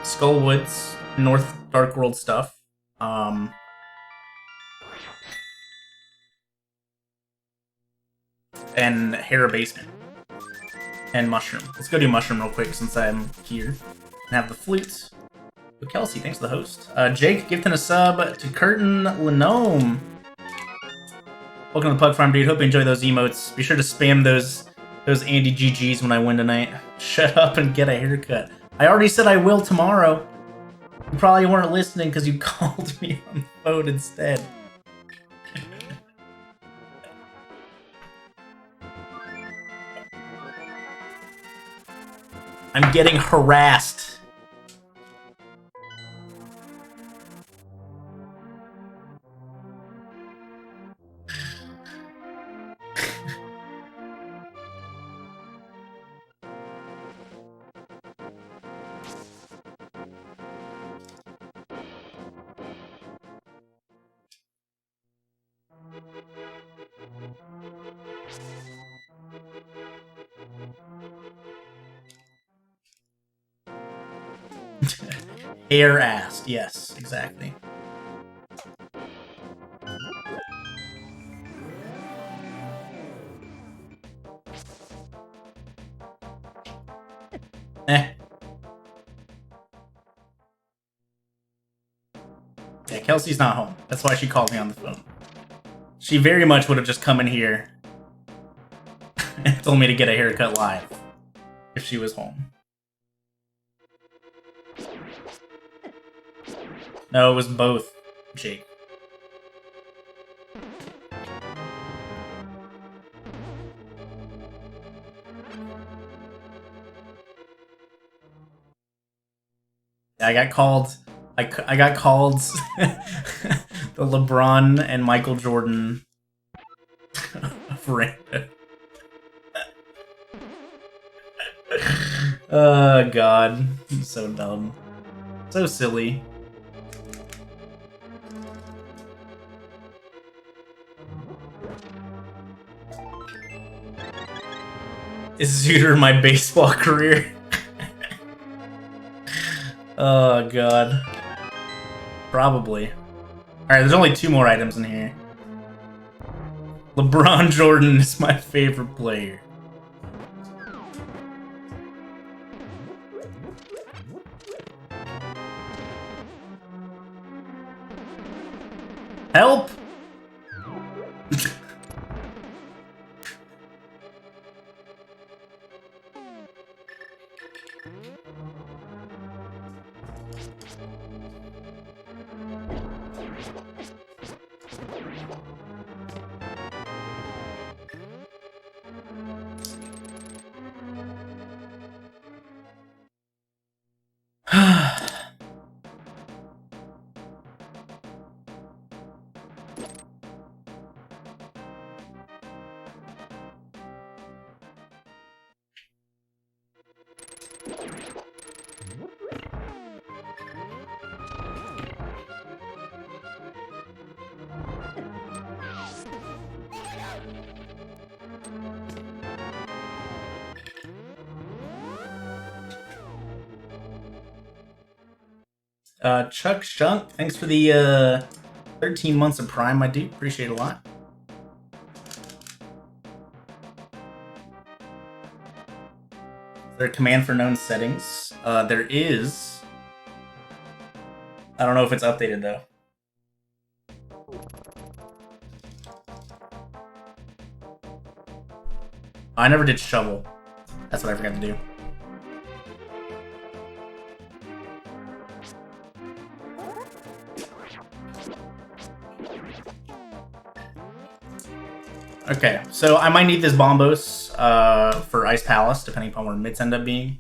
Skullwoods, North Dark World stuff, and Hera Basement, and Mushroom. Let's go do Mushroom real quick since I'm here, and have the flute. But Kelsey, thanks for the host. Jake, gifting a sub to Curtin Lenome. Welcome to the Pug Farm, dude. Hope you enjoy those emotes. Be sure to spam those Andy GGs when I win tonight. Shut up and get a haircut. I already said I will tomorrow. You probably weren't listening because you called me on the phone instead. I'm getting harassed. Hair-assed, yes, exactly. Eh. Yeah, Kelsey's not home. That's why she called me on the phone. She very much would have just come in here and told me to get a haircut live if she was home. No, it was both, Jake. I got called. I got called the LeBron and Michael Jordan of random. Oh god, I'm so dumb, so silly. Is Zooter my baseball career? Oh god. Probably. Alright, there's only 2 more items in here. LeBron Jordan is my favorite player. Help! Chuck Shunk, thanks for the 13 months of Prime, my dude. Appreciate it a lot. Is there a command for known settings? There is. I don't know if it's updated though. I never did shovel. That's what I forgot to do. Okay, so I might need this Bombos for Ice Palace, depending upon where mitts end up being.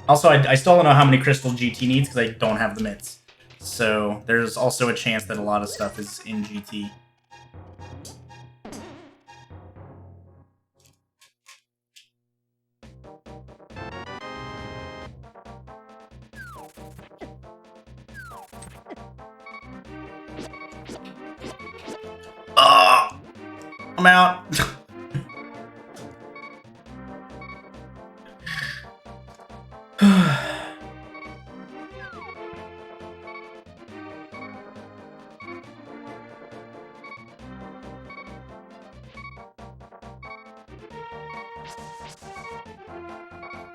Also, I still don't know how many Crystal GT needs because I don't have the mitts. So there's also a chance that a lot of stuff is in GT. I'm out.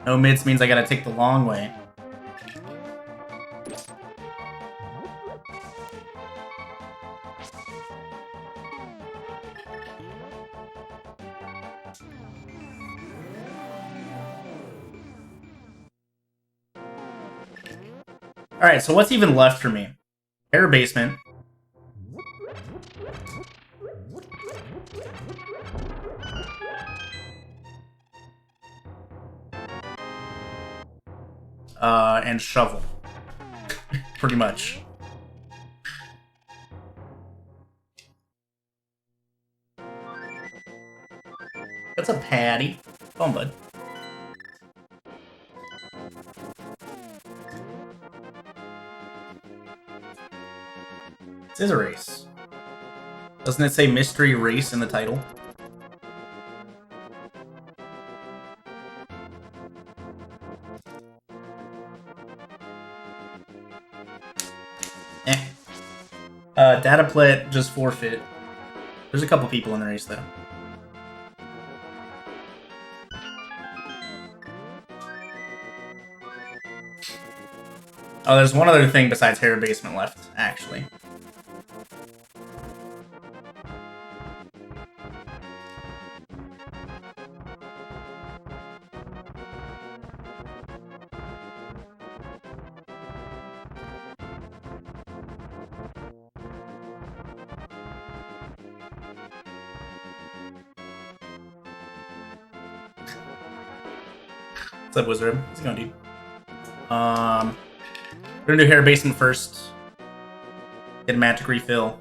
No mids means I gotta take the long way. Alright, so what's even left for me? Air basement. And shovel. Pretty much. That's a patty. Come on, bud. This is a race. Doesn't it say mystery race in the title? Data plet just forfeit. There's a couple people in the race though. Oh, there's one other thing besides Hair Basement left, actually. What's up, Wizard? How's it going, dude? We're gonna do Hair Basement first. Get a magic refill.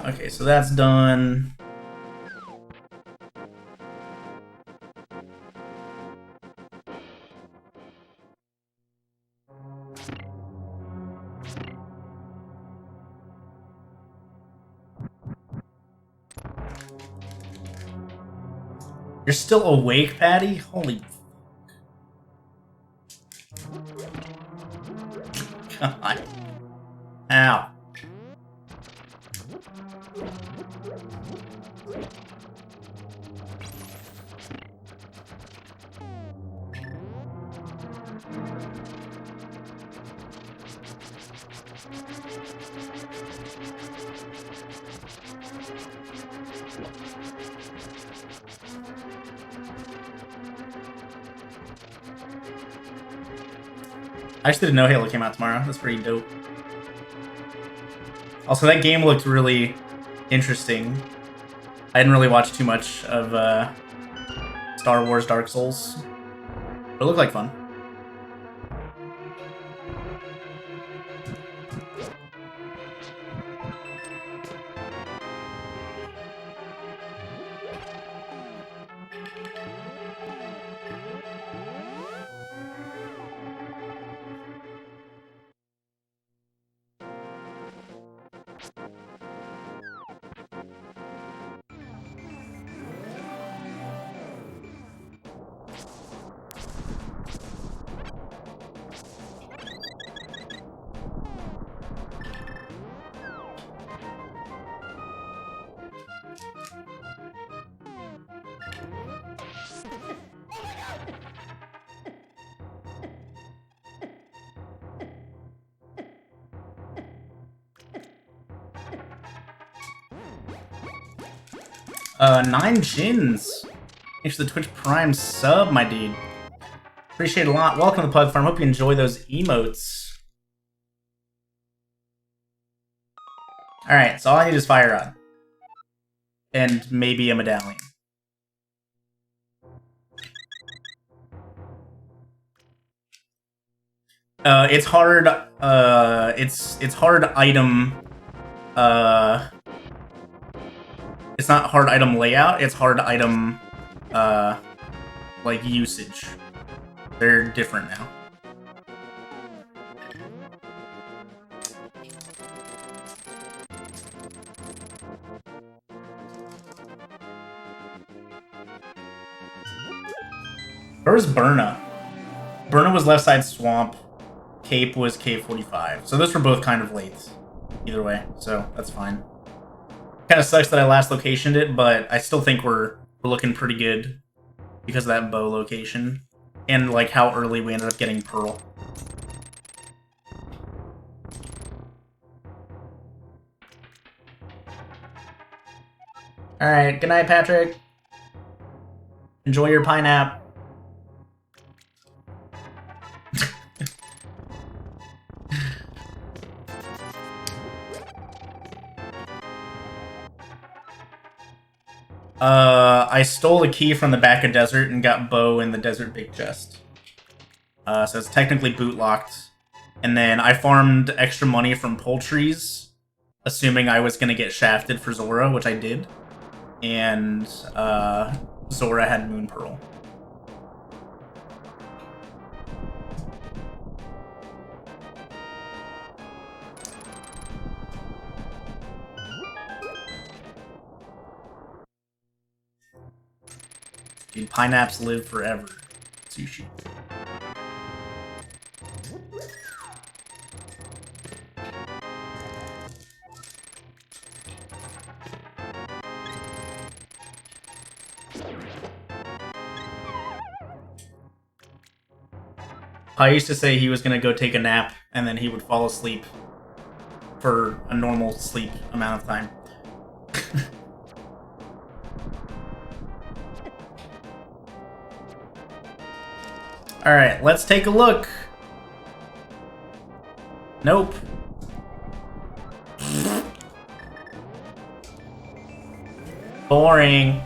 Okay, so that's done. You're still awake, Patty? Holy... God. Ow. I actually didn't know Halo came out tomorrow. That's pretty dope. Also, that game looked really interesting. I didn't really watch too much of Star Wars Dark Souls, but it looked like fun. Nine Jins. Thanks for the Twitch Prime sub, my dude. Appreciate it a lot. Welcome to the Pug Farm. Hope you enjoy those emotes. Alright, so all I need is Fire Rod. And maybe a medallion. It's hard, it's hard item, it's not hard item layout, it's hard item, like, usage. They're different now. Where's Burna? Burna was left side swamp. Cape was Cave 45. So those were both kind of late. Either way, so that's fine. Kind of sucks that I last locationed it, but I still think we're looking pretty good because of that bow location. And like how early we ended up getting Pearl. Alright, good night, Patrick. Enjoy your pineapple. I stole a key from the back of Desert and got Bow in the Desert Big Chest. So it's technically boot locked. And then I farmed extra money from poultries, assuming I was going to get shafted for Zora, which I did. And Zora had Moon Pearl. Dude, pineapples live forever. Sushi. I used to say he was gonna go take a nap and then he would fall asleep for a normal sleep amount of time. Alright, let's take a look. Nope. Boring.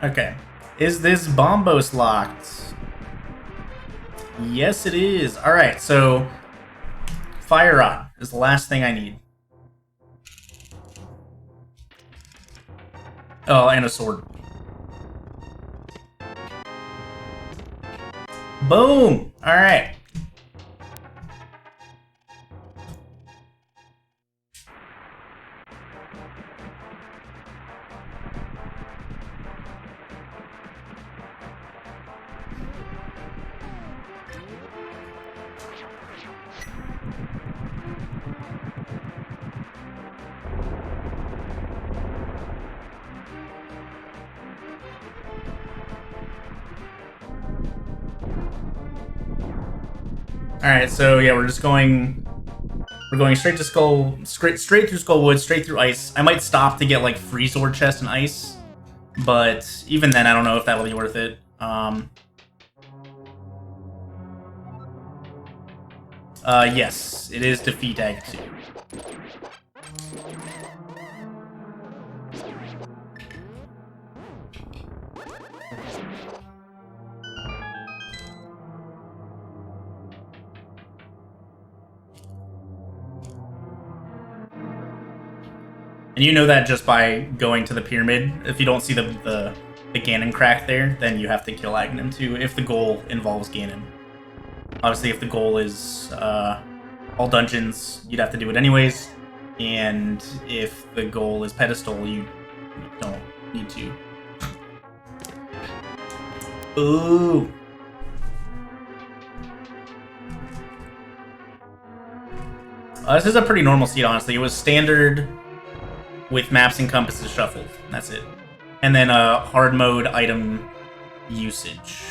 Okay. Is this Bombos locked? Yes, it is. Alright, so Fire Rod is the last thing I need. Oh, and a sword. Boom! Alright. Alright, so yeah, we're going straight to straight through Skullwood, straight through ice. I might stop to get like free sword chest and ice, but even then I don't know if that'll be worth it. Yes, it is Defeat Act 2. And you know that just by going to the pyramid. If you don't see the Ganon crack there, then you have to kill Aghanim too, if the goal involves Ganon. Obviously, if the goal is all dungeons, you'd have to do it anyways. And if the goal is pedestal, you don't need to. Ooh. This is a pretty normal seed, honestly. It was standard with maps and compasses shuffled. That's it. And then hard mode item usage.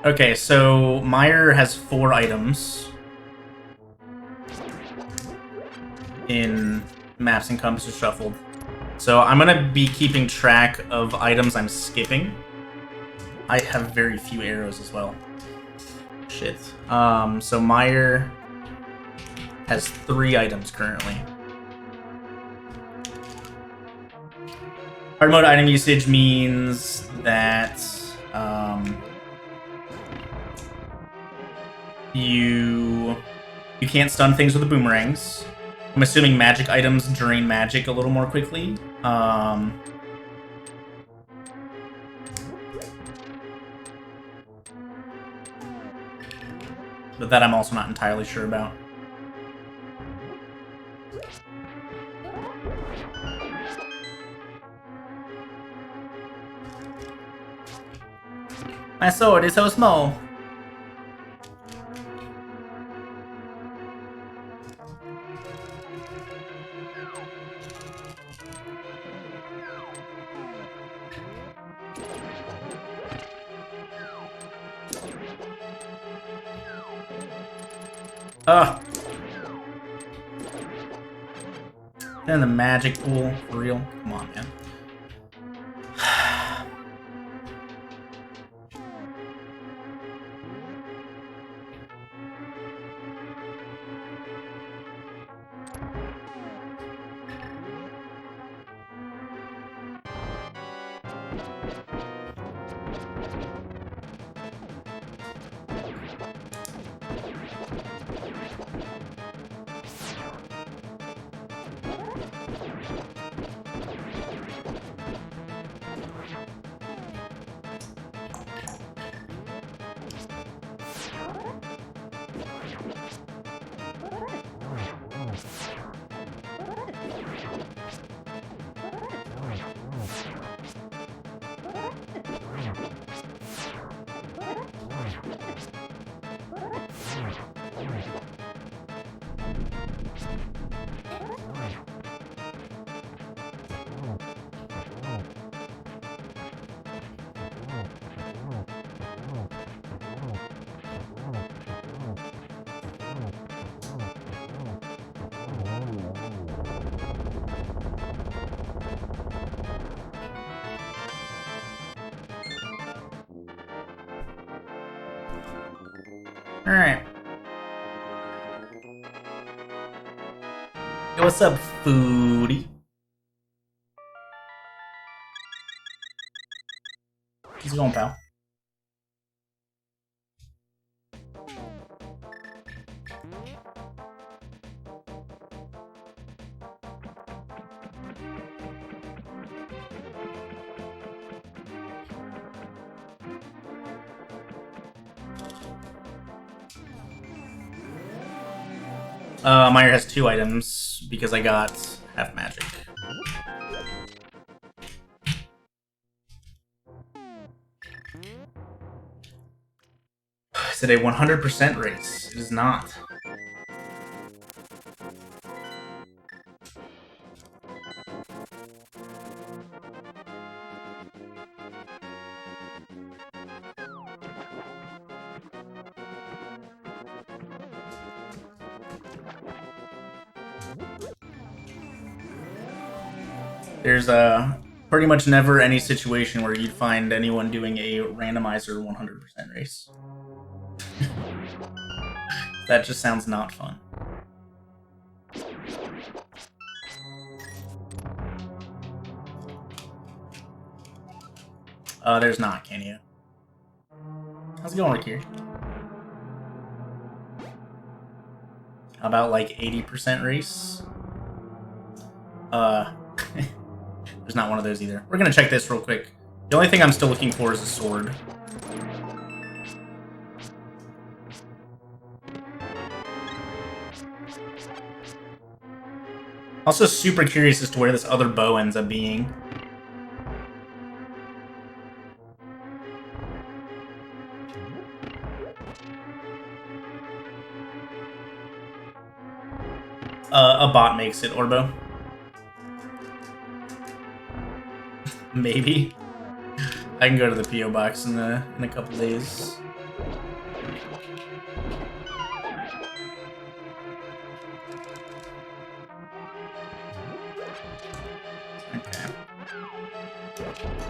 Okay, so Meyer has 4 items in maps and compasses shuffled. So I'm gonna be keeping track of items I'm skipping. I have very few arrows as well. Shit. So Meyer has 3 items currently. Hard mode item usage means that you can't stun things with the boomerangs. I'm assuming magic items drain magic a little more quickly. But that I'm also not entirely sure about. My sword is so small. Ugh. And the magic pool, for real? Come on, man. Alright. Hey, what's up, foodie? How's it going, pal? Meyer has 2 items because I got half magic. Is it a 100% race? It is not. There's pretty much never any situation where you'd find anyone doing a randomizer 100% race. That just sounds not fun. There's not, can you? How's it going, Rick here? How about like 80% race? There's not one of those either. We're gonna check this real quick. The only thing I'm still looking for is a sword. Also super curious as to where this other bow ends up being. A bot makes it, Orbo. Maybe. I can go to the PO box in a couple days. Okay.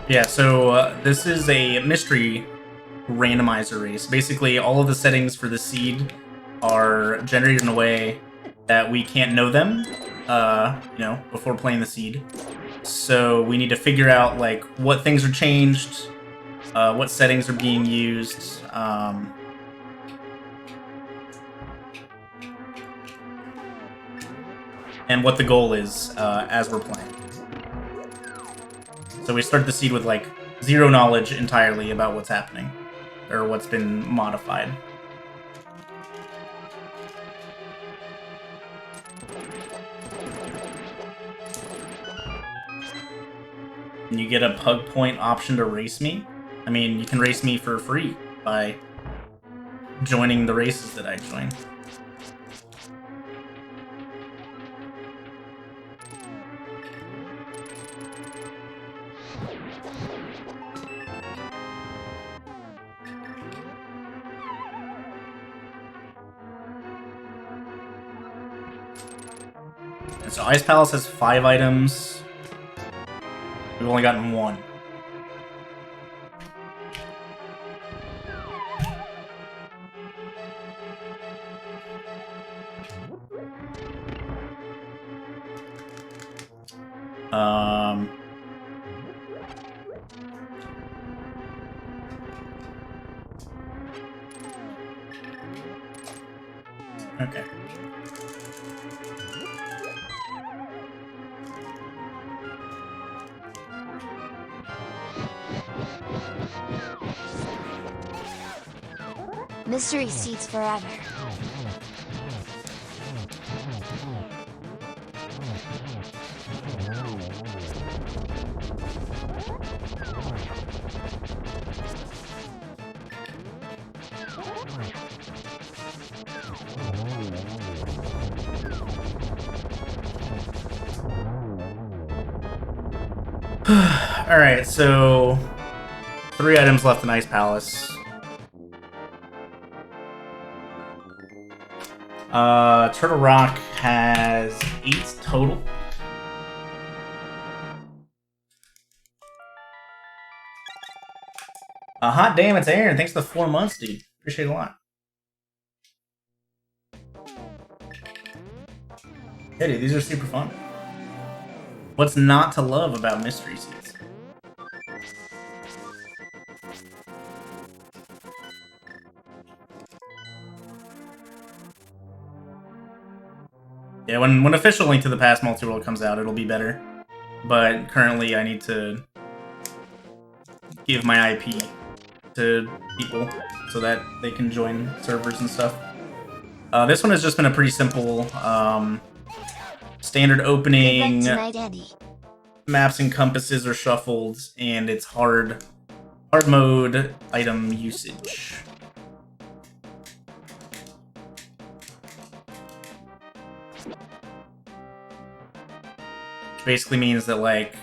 Yeah, so this is a mystery randomizer race. Basically, all of the settings for the seed are generated in a way that we can't know them, you know, before playing the seed. So we need to figure out, like, what things are changed, what settings are being used, and what the goal is as we're playing. So we start the seed with, like, 0 knowledge entirely about what's happening, or what's been modified. And you get a pug point option to race me. I mean, you can race me for free by joining the races that I join. And so Ice Palace has 5 items. We've only gotten 1. Okay. Mystery seeds forever. Alright, so 3 items left in Ice Palace. Turtle Rock has 8 total. Hot damn, it's Aaron. Thanks for the 4 months, dude. Appreciate it a lot. Hey, dude, these are super fun. What's not to love about Mystery Seeds? Yeah, when official Link to the Past Multi-World comes out, it'll be better. But currently, I need to give my IP to people so that they can join servers and stuff. This one has just been a pretty simple, standard opening. Tonight, Andy. Maps and compasses are shuffled, and it's hard mode item usage. Basically means that, like,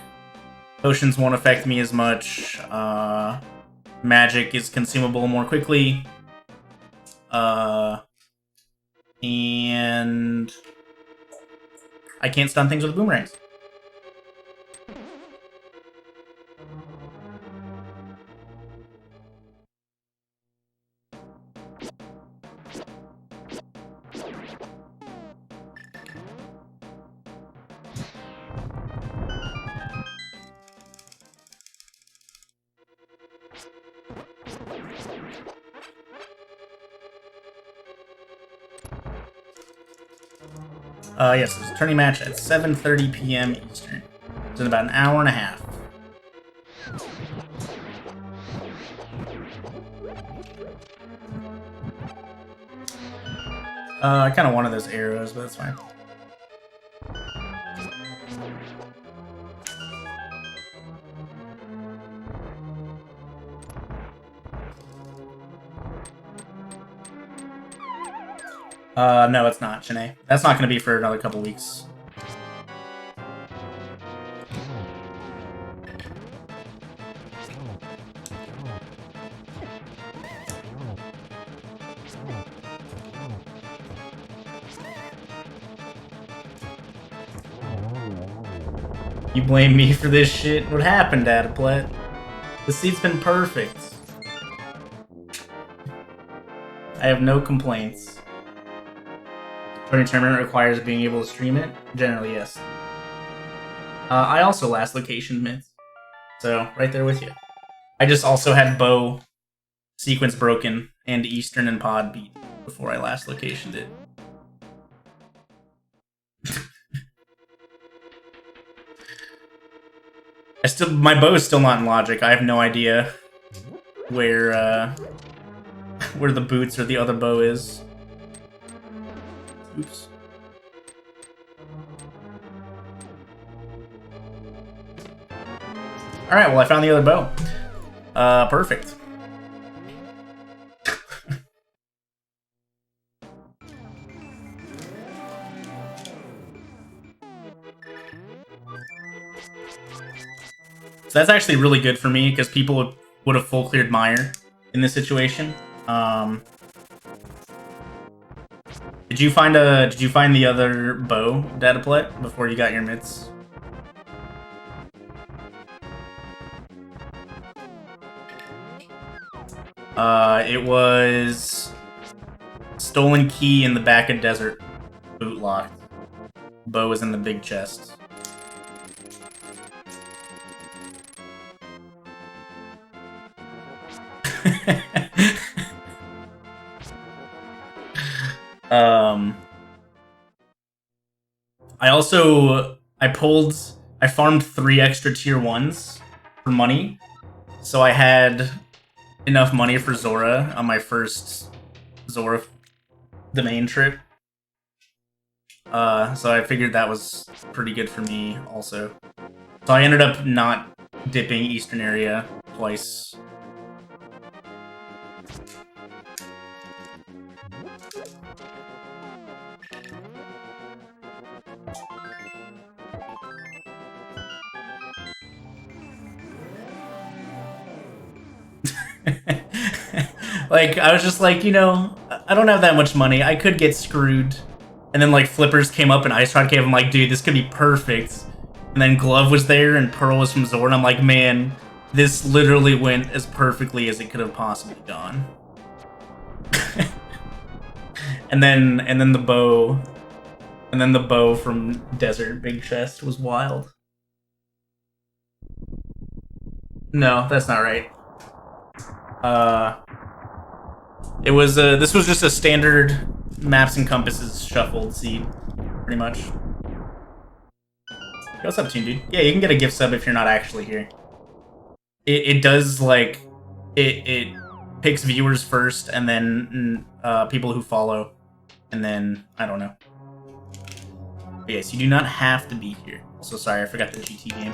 potions won't affect me as much, magic is consumable more quickly, and I can't stun things with boomerangs. Yes, there's a tourney match at 7:30 p.m. Eastern. It's in about an hour and a half. I kind of wanted those arrows, but that's fine. No, it's not, Shanae. That's not going to be for another couple weeks. You blame me for this shit? What happened, Adaplet? The seat's been perfect. I have no complaints. Tournament requires being able to stream it? Generally, yes. I also last location myth. So, right there with you. I just also had bow sequence broken and Eastern and pod beat before I last locationed it. My bow is still not in logic. I have no idea where the boots or the other bow is. Oops. Alright, well I found the other bow. Perfect. So that's actually really good for me, because people would have full cleared Mire in this situation. Did you find the other bow, Dataplet, before you got your mitts? It was stolen key in the back of desert, boot locked. Bow was in the big chest. I farmed 3 extra tier 1s for money, so I had enough money for Zora on my first Zora domain trip. So I figured that was pretty good for me also. So I ended up not dipping Eastern area twice. Like, I was just like, you know, I don't have that much money. I could get screwed. And then, like, Flippers came up and Ice Rod came. I'm like, dude, this could be perfect. And then Glove was there and Pearl was from Zora. And I'm like, man, this literally went as perfectly as it could have possibly gone. and then the bow. And then the bow from Desert Big Chest was wild. No, that's not right. It was this was just a standard Maps and Compasses shuffled seed, pretty much. What's up, Team Dude? Yeah, you can get a gift sub if you're not actually here. It does, like, it picks viewers first, and then people who follow, and then, I don't know. But yes, you do not have to be here. Also, sorry, I forgot the GT game.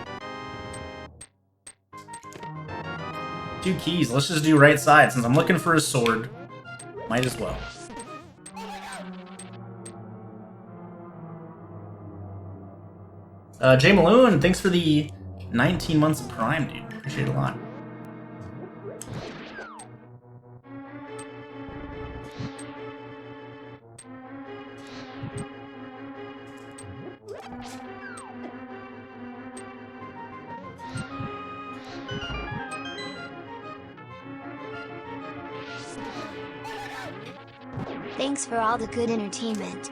2 keys, let's just do right side, since I'm looking for a sword. Might as well. Jay Malone, thanks for the 19 months of Prime, dude. Appreciate it a lot. Thanks for all the good entertainment.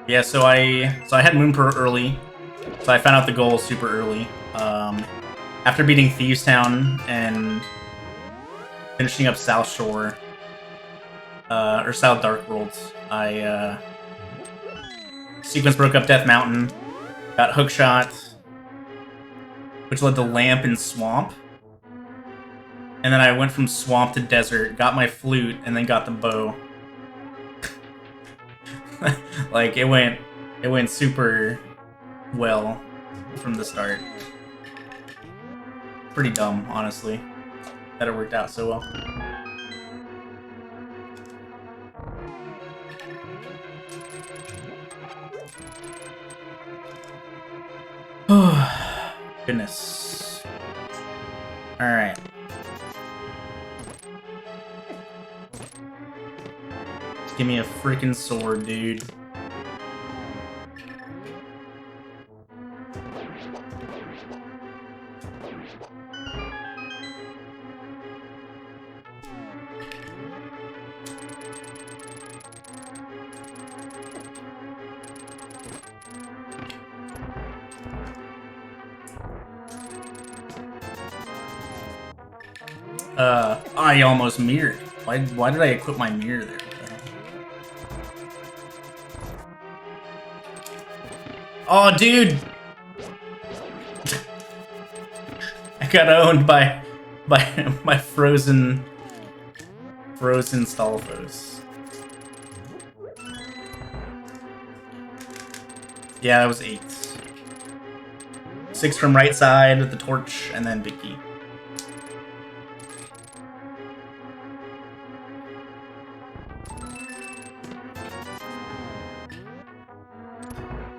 Yeah, so I had Moonpur early, so I found out the goal super early. After beating Thieves Town and finishing up South Shore, or South Dark Worlds, I sequence broke up Death Mountain, got Hookshot, which led to Lamp and Swamp, and then I went from Swamp to Desert, got my flute, and then got the bow. Like, it went super well from the start. Pretty dumb, honestly, that it worked out so well. Goodness. Alright. Give me a freaking sword, dude. I almost mirrored. Why did I equip my mirror there? Oh, dude! I got owned by my frozen Stalfos. Yeah, that was 8. 6 from right side with the torch, and then big key.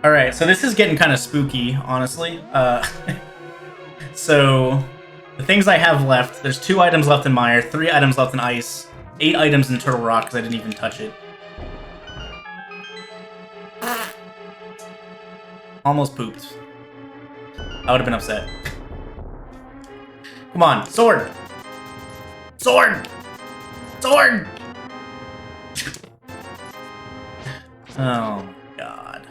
Alright, so this is getting kind of spooky, honestly. So, the things I have left, there's 2 items left in Mire, 3 items left in Ice, 8 items in Turtle Rock, because I didn't even touch it. Almost pooped. I would have been upset. Come on, sword! Sword! Sword! Oh my god.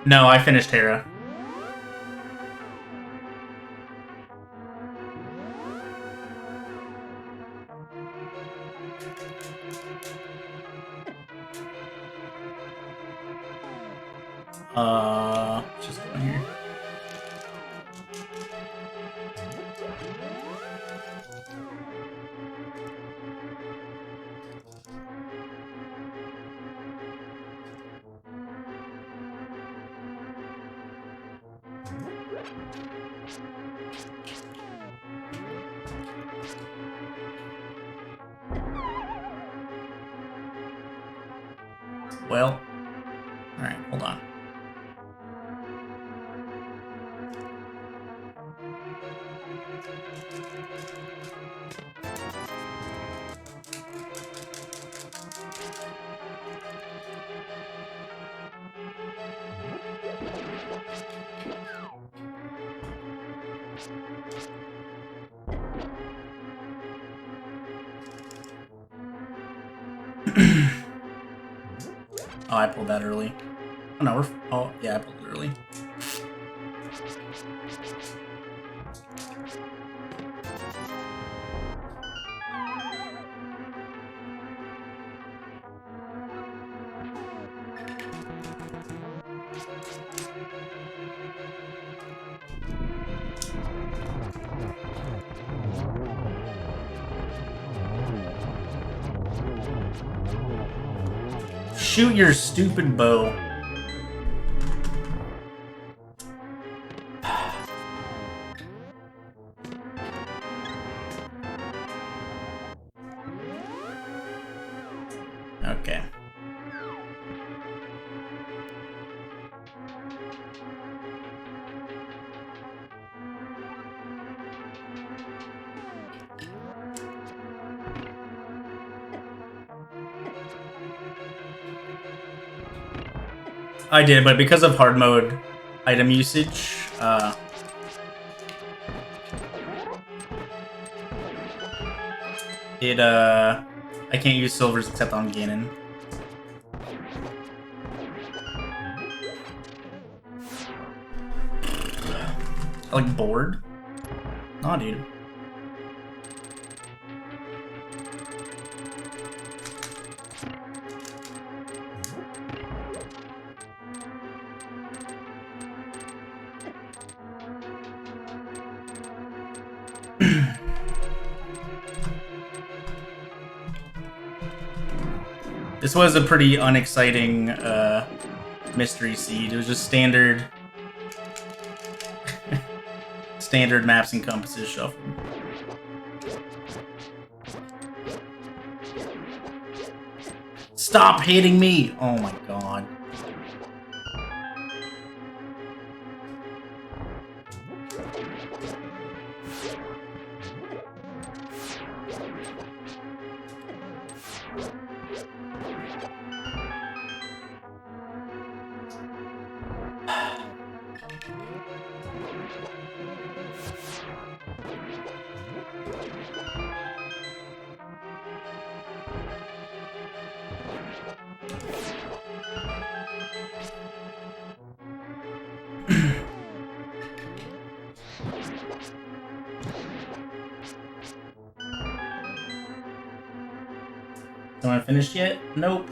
No, I finished Terra. Let's just go in here. Well, all right, hold on. Oh, I pulled that early. Oh no, oh yeah, I pulled it early. Shoot your stupid bow. Okay. I did, but because of hard mode item usage, I can't use silvers except on Ganon. Like bored? Nah, dude. This was a pretty unexciting mystery seed. It was just standard standard maps and compasses shuffled. Stop hitting me! Oh my god. Am I finished yet? Nope.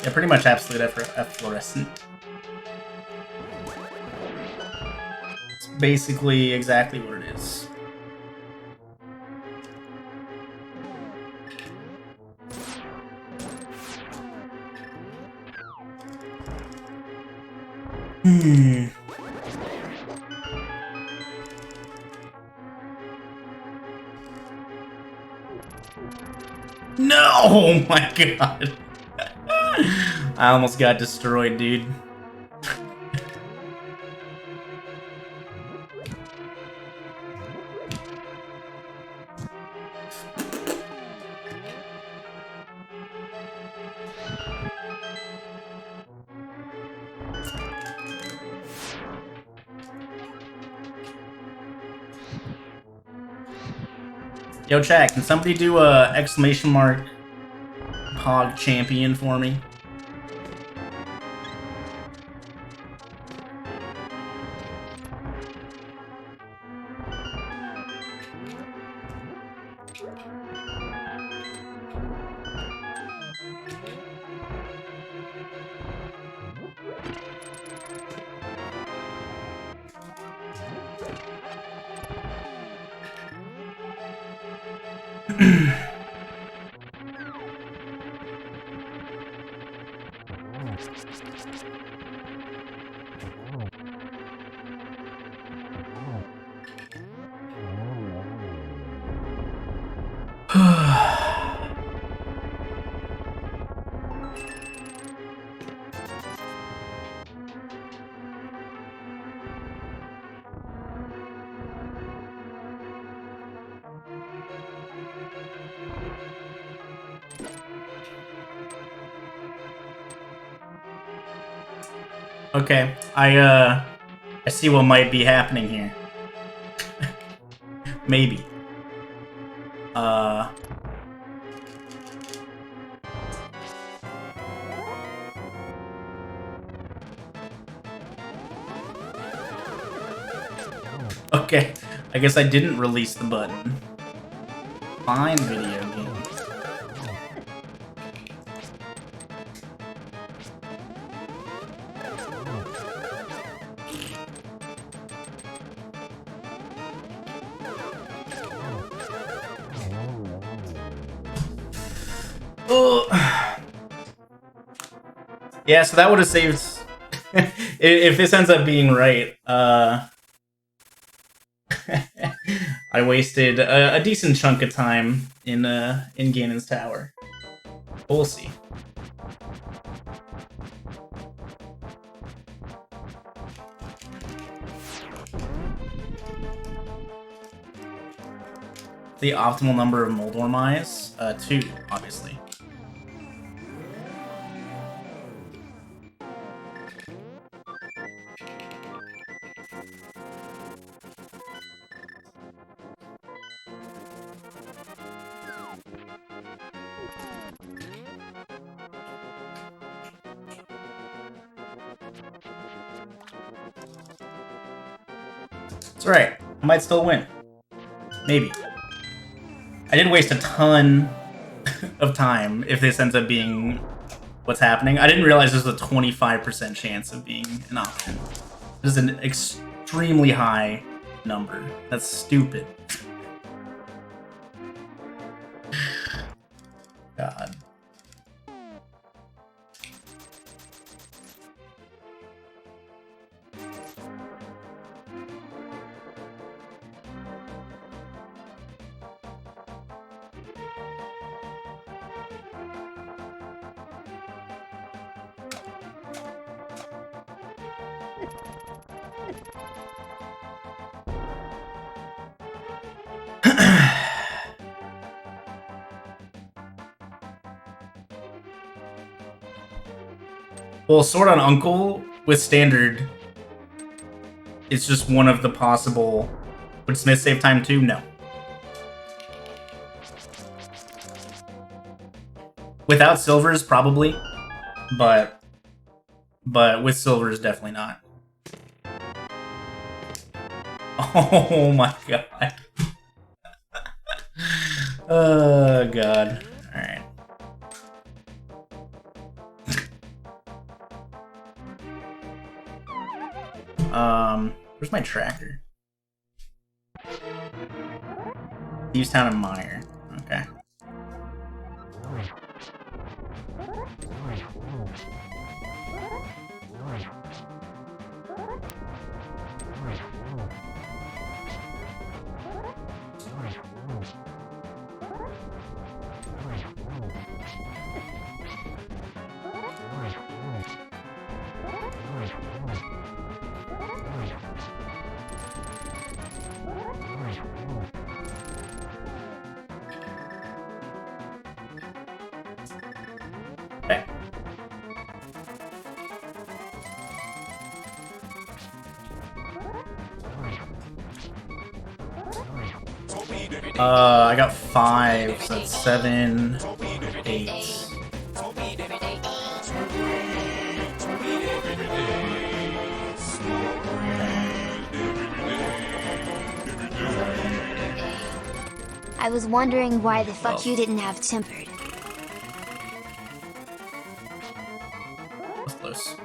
Yeah, pretty much absolute efflorescent. It's basically exactly what it is. No! Oh my god. I almost got destroyed, dude. Yo, chat, can somebody do a exclamation mark POGCHAMPION for me? Okay, I see what might be happening here. Maybe. Okay, I guess I didn't release the button. Fine, video game. Yeah, so that would have saved if this ends up being right. I wasted a decent chunk of time in Ganon's Tower. We'll see. The optimal number of Moldorm eyes? 2, obviously. It's alright. I might still win. Maybe. I did waste a ton of time if this ends up being what's happening. I didn't realize there's a 25% chance of being an option. This is an extremely high number. That's stupid. God. Well, Sword on Uncle with standard, it's just one of the possible. Would Smith save time too? No. Without silvers, probably, but with silvers, definitely not. Oh my god. Oh god. Alright. Where's my tracker? Thieves Town and Mire. Okay. I got 5, so that's 7, 8. I was wondering why the fuck you didn't have tempered. That's close.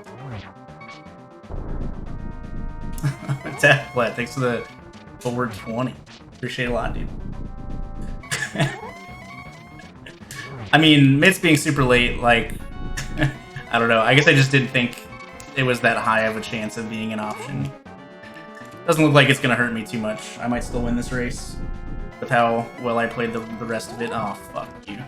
What? Thanks for the forward 20. Appreciate it a lot, dude. I mean, Mitts being super late, like, I don't know. I guess I just didn't think it was that high of a chance of being an option. Doesn't look like it's gonna hurt me too much. I might still win this race with how well I played the rest of it. Oh, fuck you.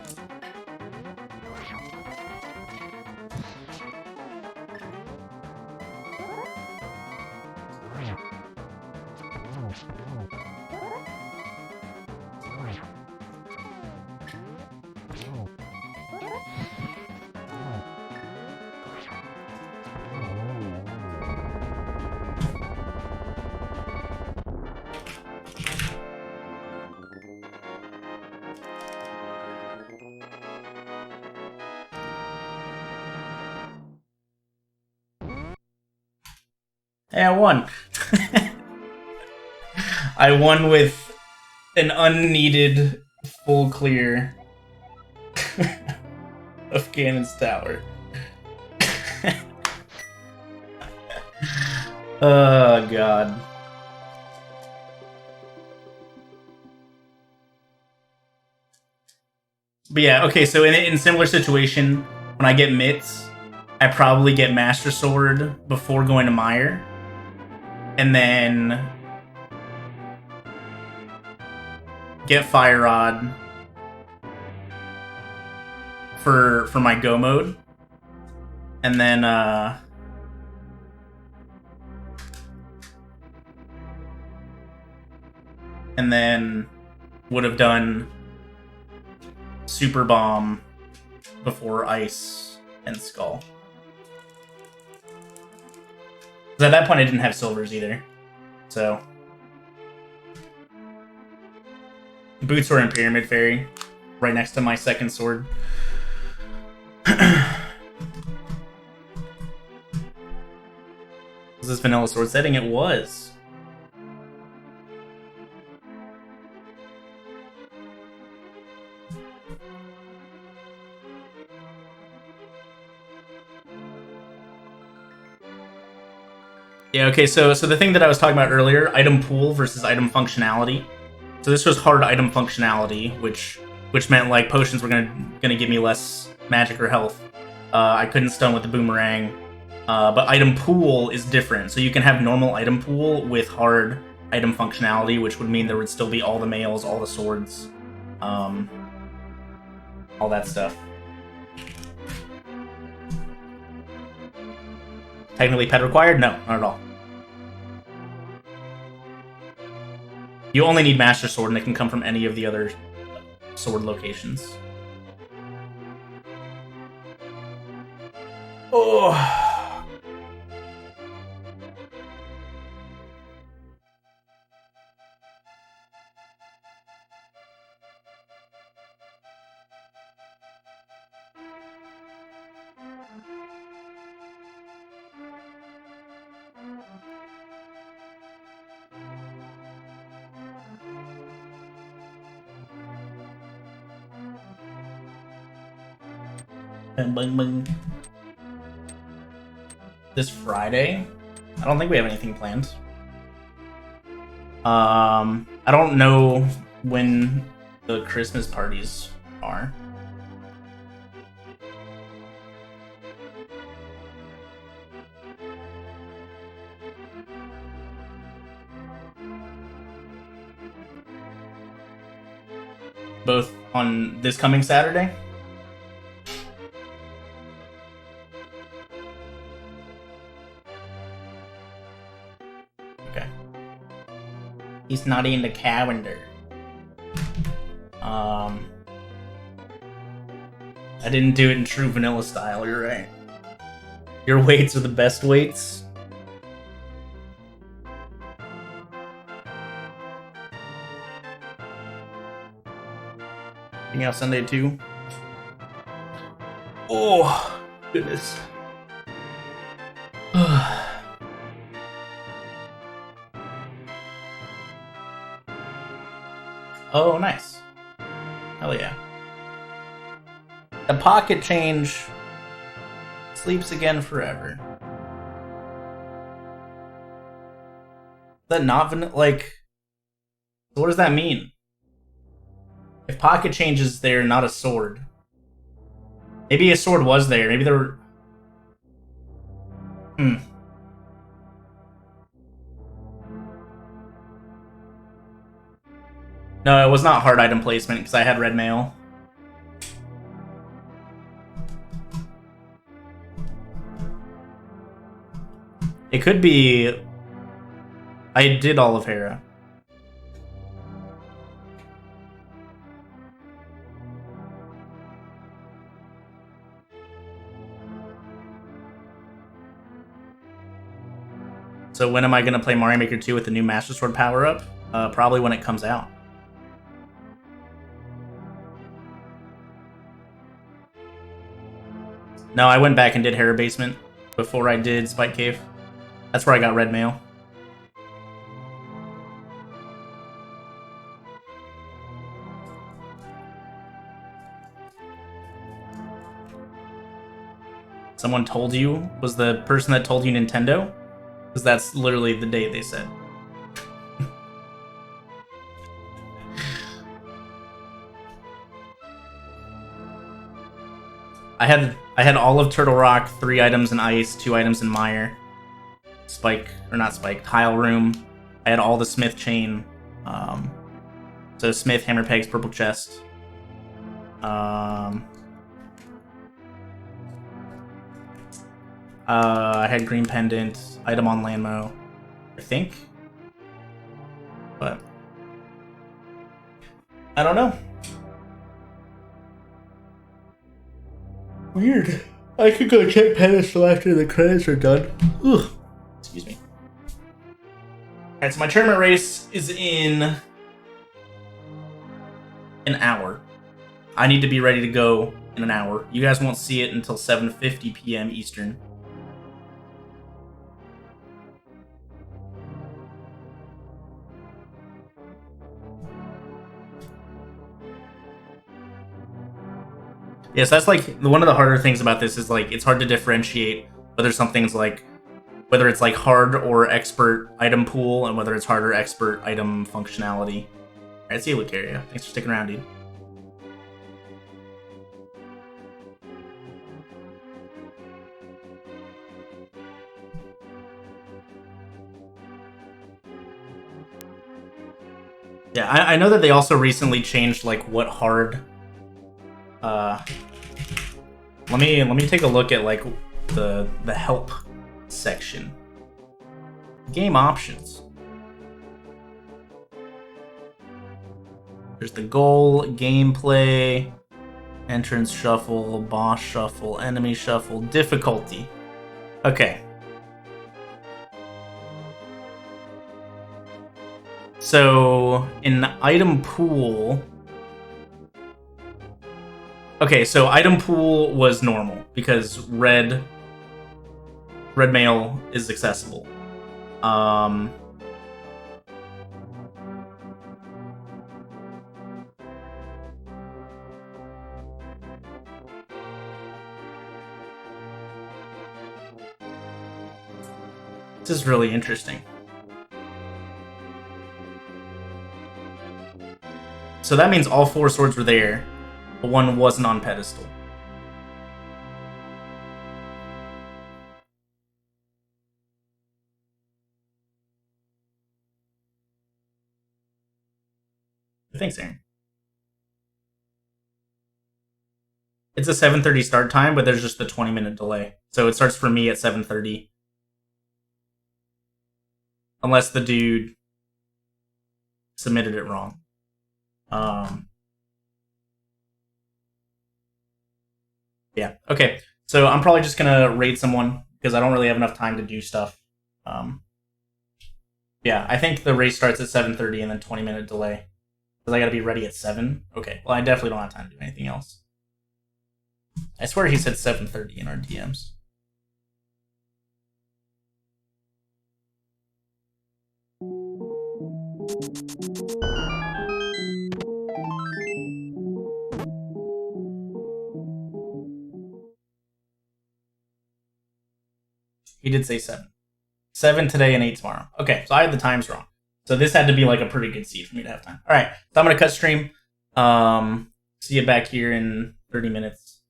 Hey, I won. I won with an unneeded full clear of Cannon's Tower. Oh, God. But yeah, okay, so in similar situation, when I get Mitts, I probably get Master Sword before going to Meyer. And then get Fire Rod for my go mode. And then would have done Super Bomb before Ice and Skull. Because at that point I didn't have silvers either. So boots were in Pyramid Fairy, right next to my second sword. Was this vanilla sword setting? It was. Yeah, okay, so the thing that I was talking about earlier, item pool versus item functionality. So this was hard item functionality, which meant like potions were gonna give me less magic or health. I couldn't stun with the boomerang. But item pool is different. So you can have normal item pool with hard item functionality, which would mean there would still be all the mails, all the swords, all that stuff. Technically pet required? No, not at all. You only need Master Sword, and it can come from any of the other sword locations. Oh. This Friday? I don't think we have anything planned. I don't know when the Christmas parties are. Both on this coming Saturday? Okay. He's not in the calendar. I didn't do it in true vanilla style, you're right. Your weights are the best weights. Working out Sunday too. Oh, goodness. Oh, nice. Hell yeah. The pocket change sleeps again forever. Is that not vanilla? Like, what does that mean? If pocket change is there, not a sword. Maybe a sword was there. Maybe there were... No, it was not hard item placement because I had red mail. It could be... I did all of Hera. So when am I going to play Mario Maker 2 with the new Master Sword power-up? Probably when it comes out. No, I went back and did Hera Basement before I did Spike Cave. That's where I got red mail. Someone told you? Was the person that told you Nintendo? Because that's literally the date they said. I had all of Turtle Rock, 3 items in Ice, 2 items in Mire. Spike, or not Spike, Tile Room. I had all the Smith chain. So Smith, Hammer Pegs, Purple Chest. I had Green Pendant, item on Landmo, I think. But I don't know. Weird. I could go check Pedestal after the credits are done. Ugh. Excuse me. Alright, so my tournament race is in an hour. I need to be ready to go in an hour. You guys won't see it until 7:50 p.m. Eastern. Yes, that's like one of the harder things about this is like it's hard to differentiate whether something's like whether it's like hard or expert item pool and whether it's hard or expert item functionality. Alright, see you, Lucaria. Thanks for sticking around, dude. Yeah, I know that they also recently changed like what hard. Let me take a look at like the help section. Game options. There's the goal, gameplay, entrance shuffle, boss shuffle, enemy shuffle, difficulty. Okay. So in item pool. Okay, so item pool was normal because red mail is accessible. This is really interesting. So that means all 4 swords were there. But one wasn't on pedestal. Thanks, Aaron. It's a 7:30 start time, but there's just a 20-minute delay. So it starts for me at 7:30. Unless the dude submitted it wrong. Yeah, okay. So I'm probably just gonna raid someone because I don't really have enough time to do stuff. Yeah, I think the race starts at 7:30 and then 20-minute delay. Because I gotta be ready at 7? Okay, well I definitely don't have time to do anything else. I swear he said 7:30 in our DMs. He did say 7. 7 today and 8 tomorrow. Okay, so I had the times wrong. So this had to be like a pretty good seed for me to have time. All right, so I'm gonna cut stream. See you back here in 30 minutes.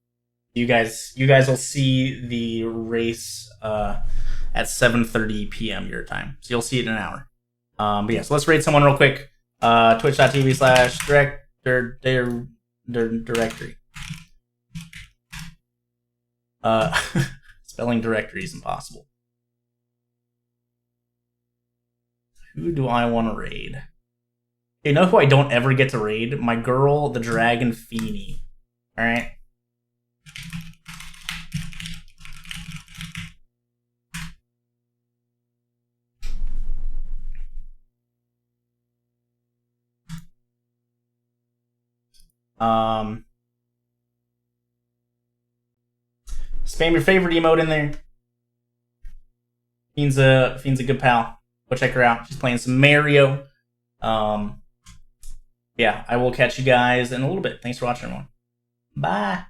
You guys will see the race at 7:30 p.m. your time. So you'll see it in an hour. But yeah, so let's raid someone real quick. Twitch.tv/directory. Spelling directory is impossible. Who do I want to raid? You know who I don't ever get to raid? My girl, the Dragon Feeny. Alright? Spam your favorite emote in there. Fiend's a good pal. Go check her out. She's playing some Mario. Yeah, I will catch you guys in a little bit. Thanks for watching, everyone. Bye.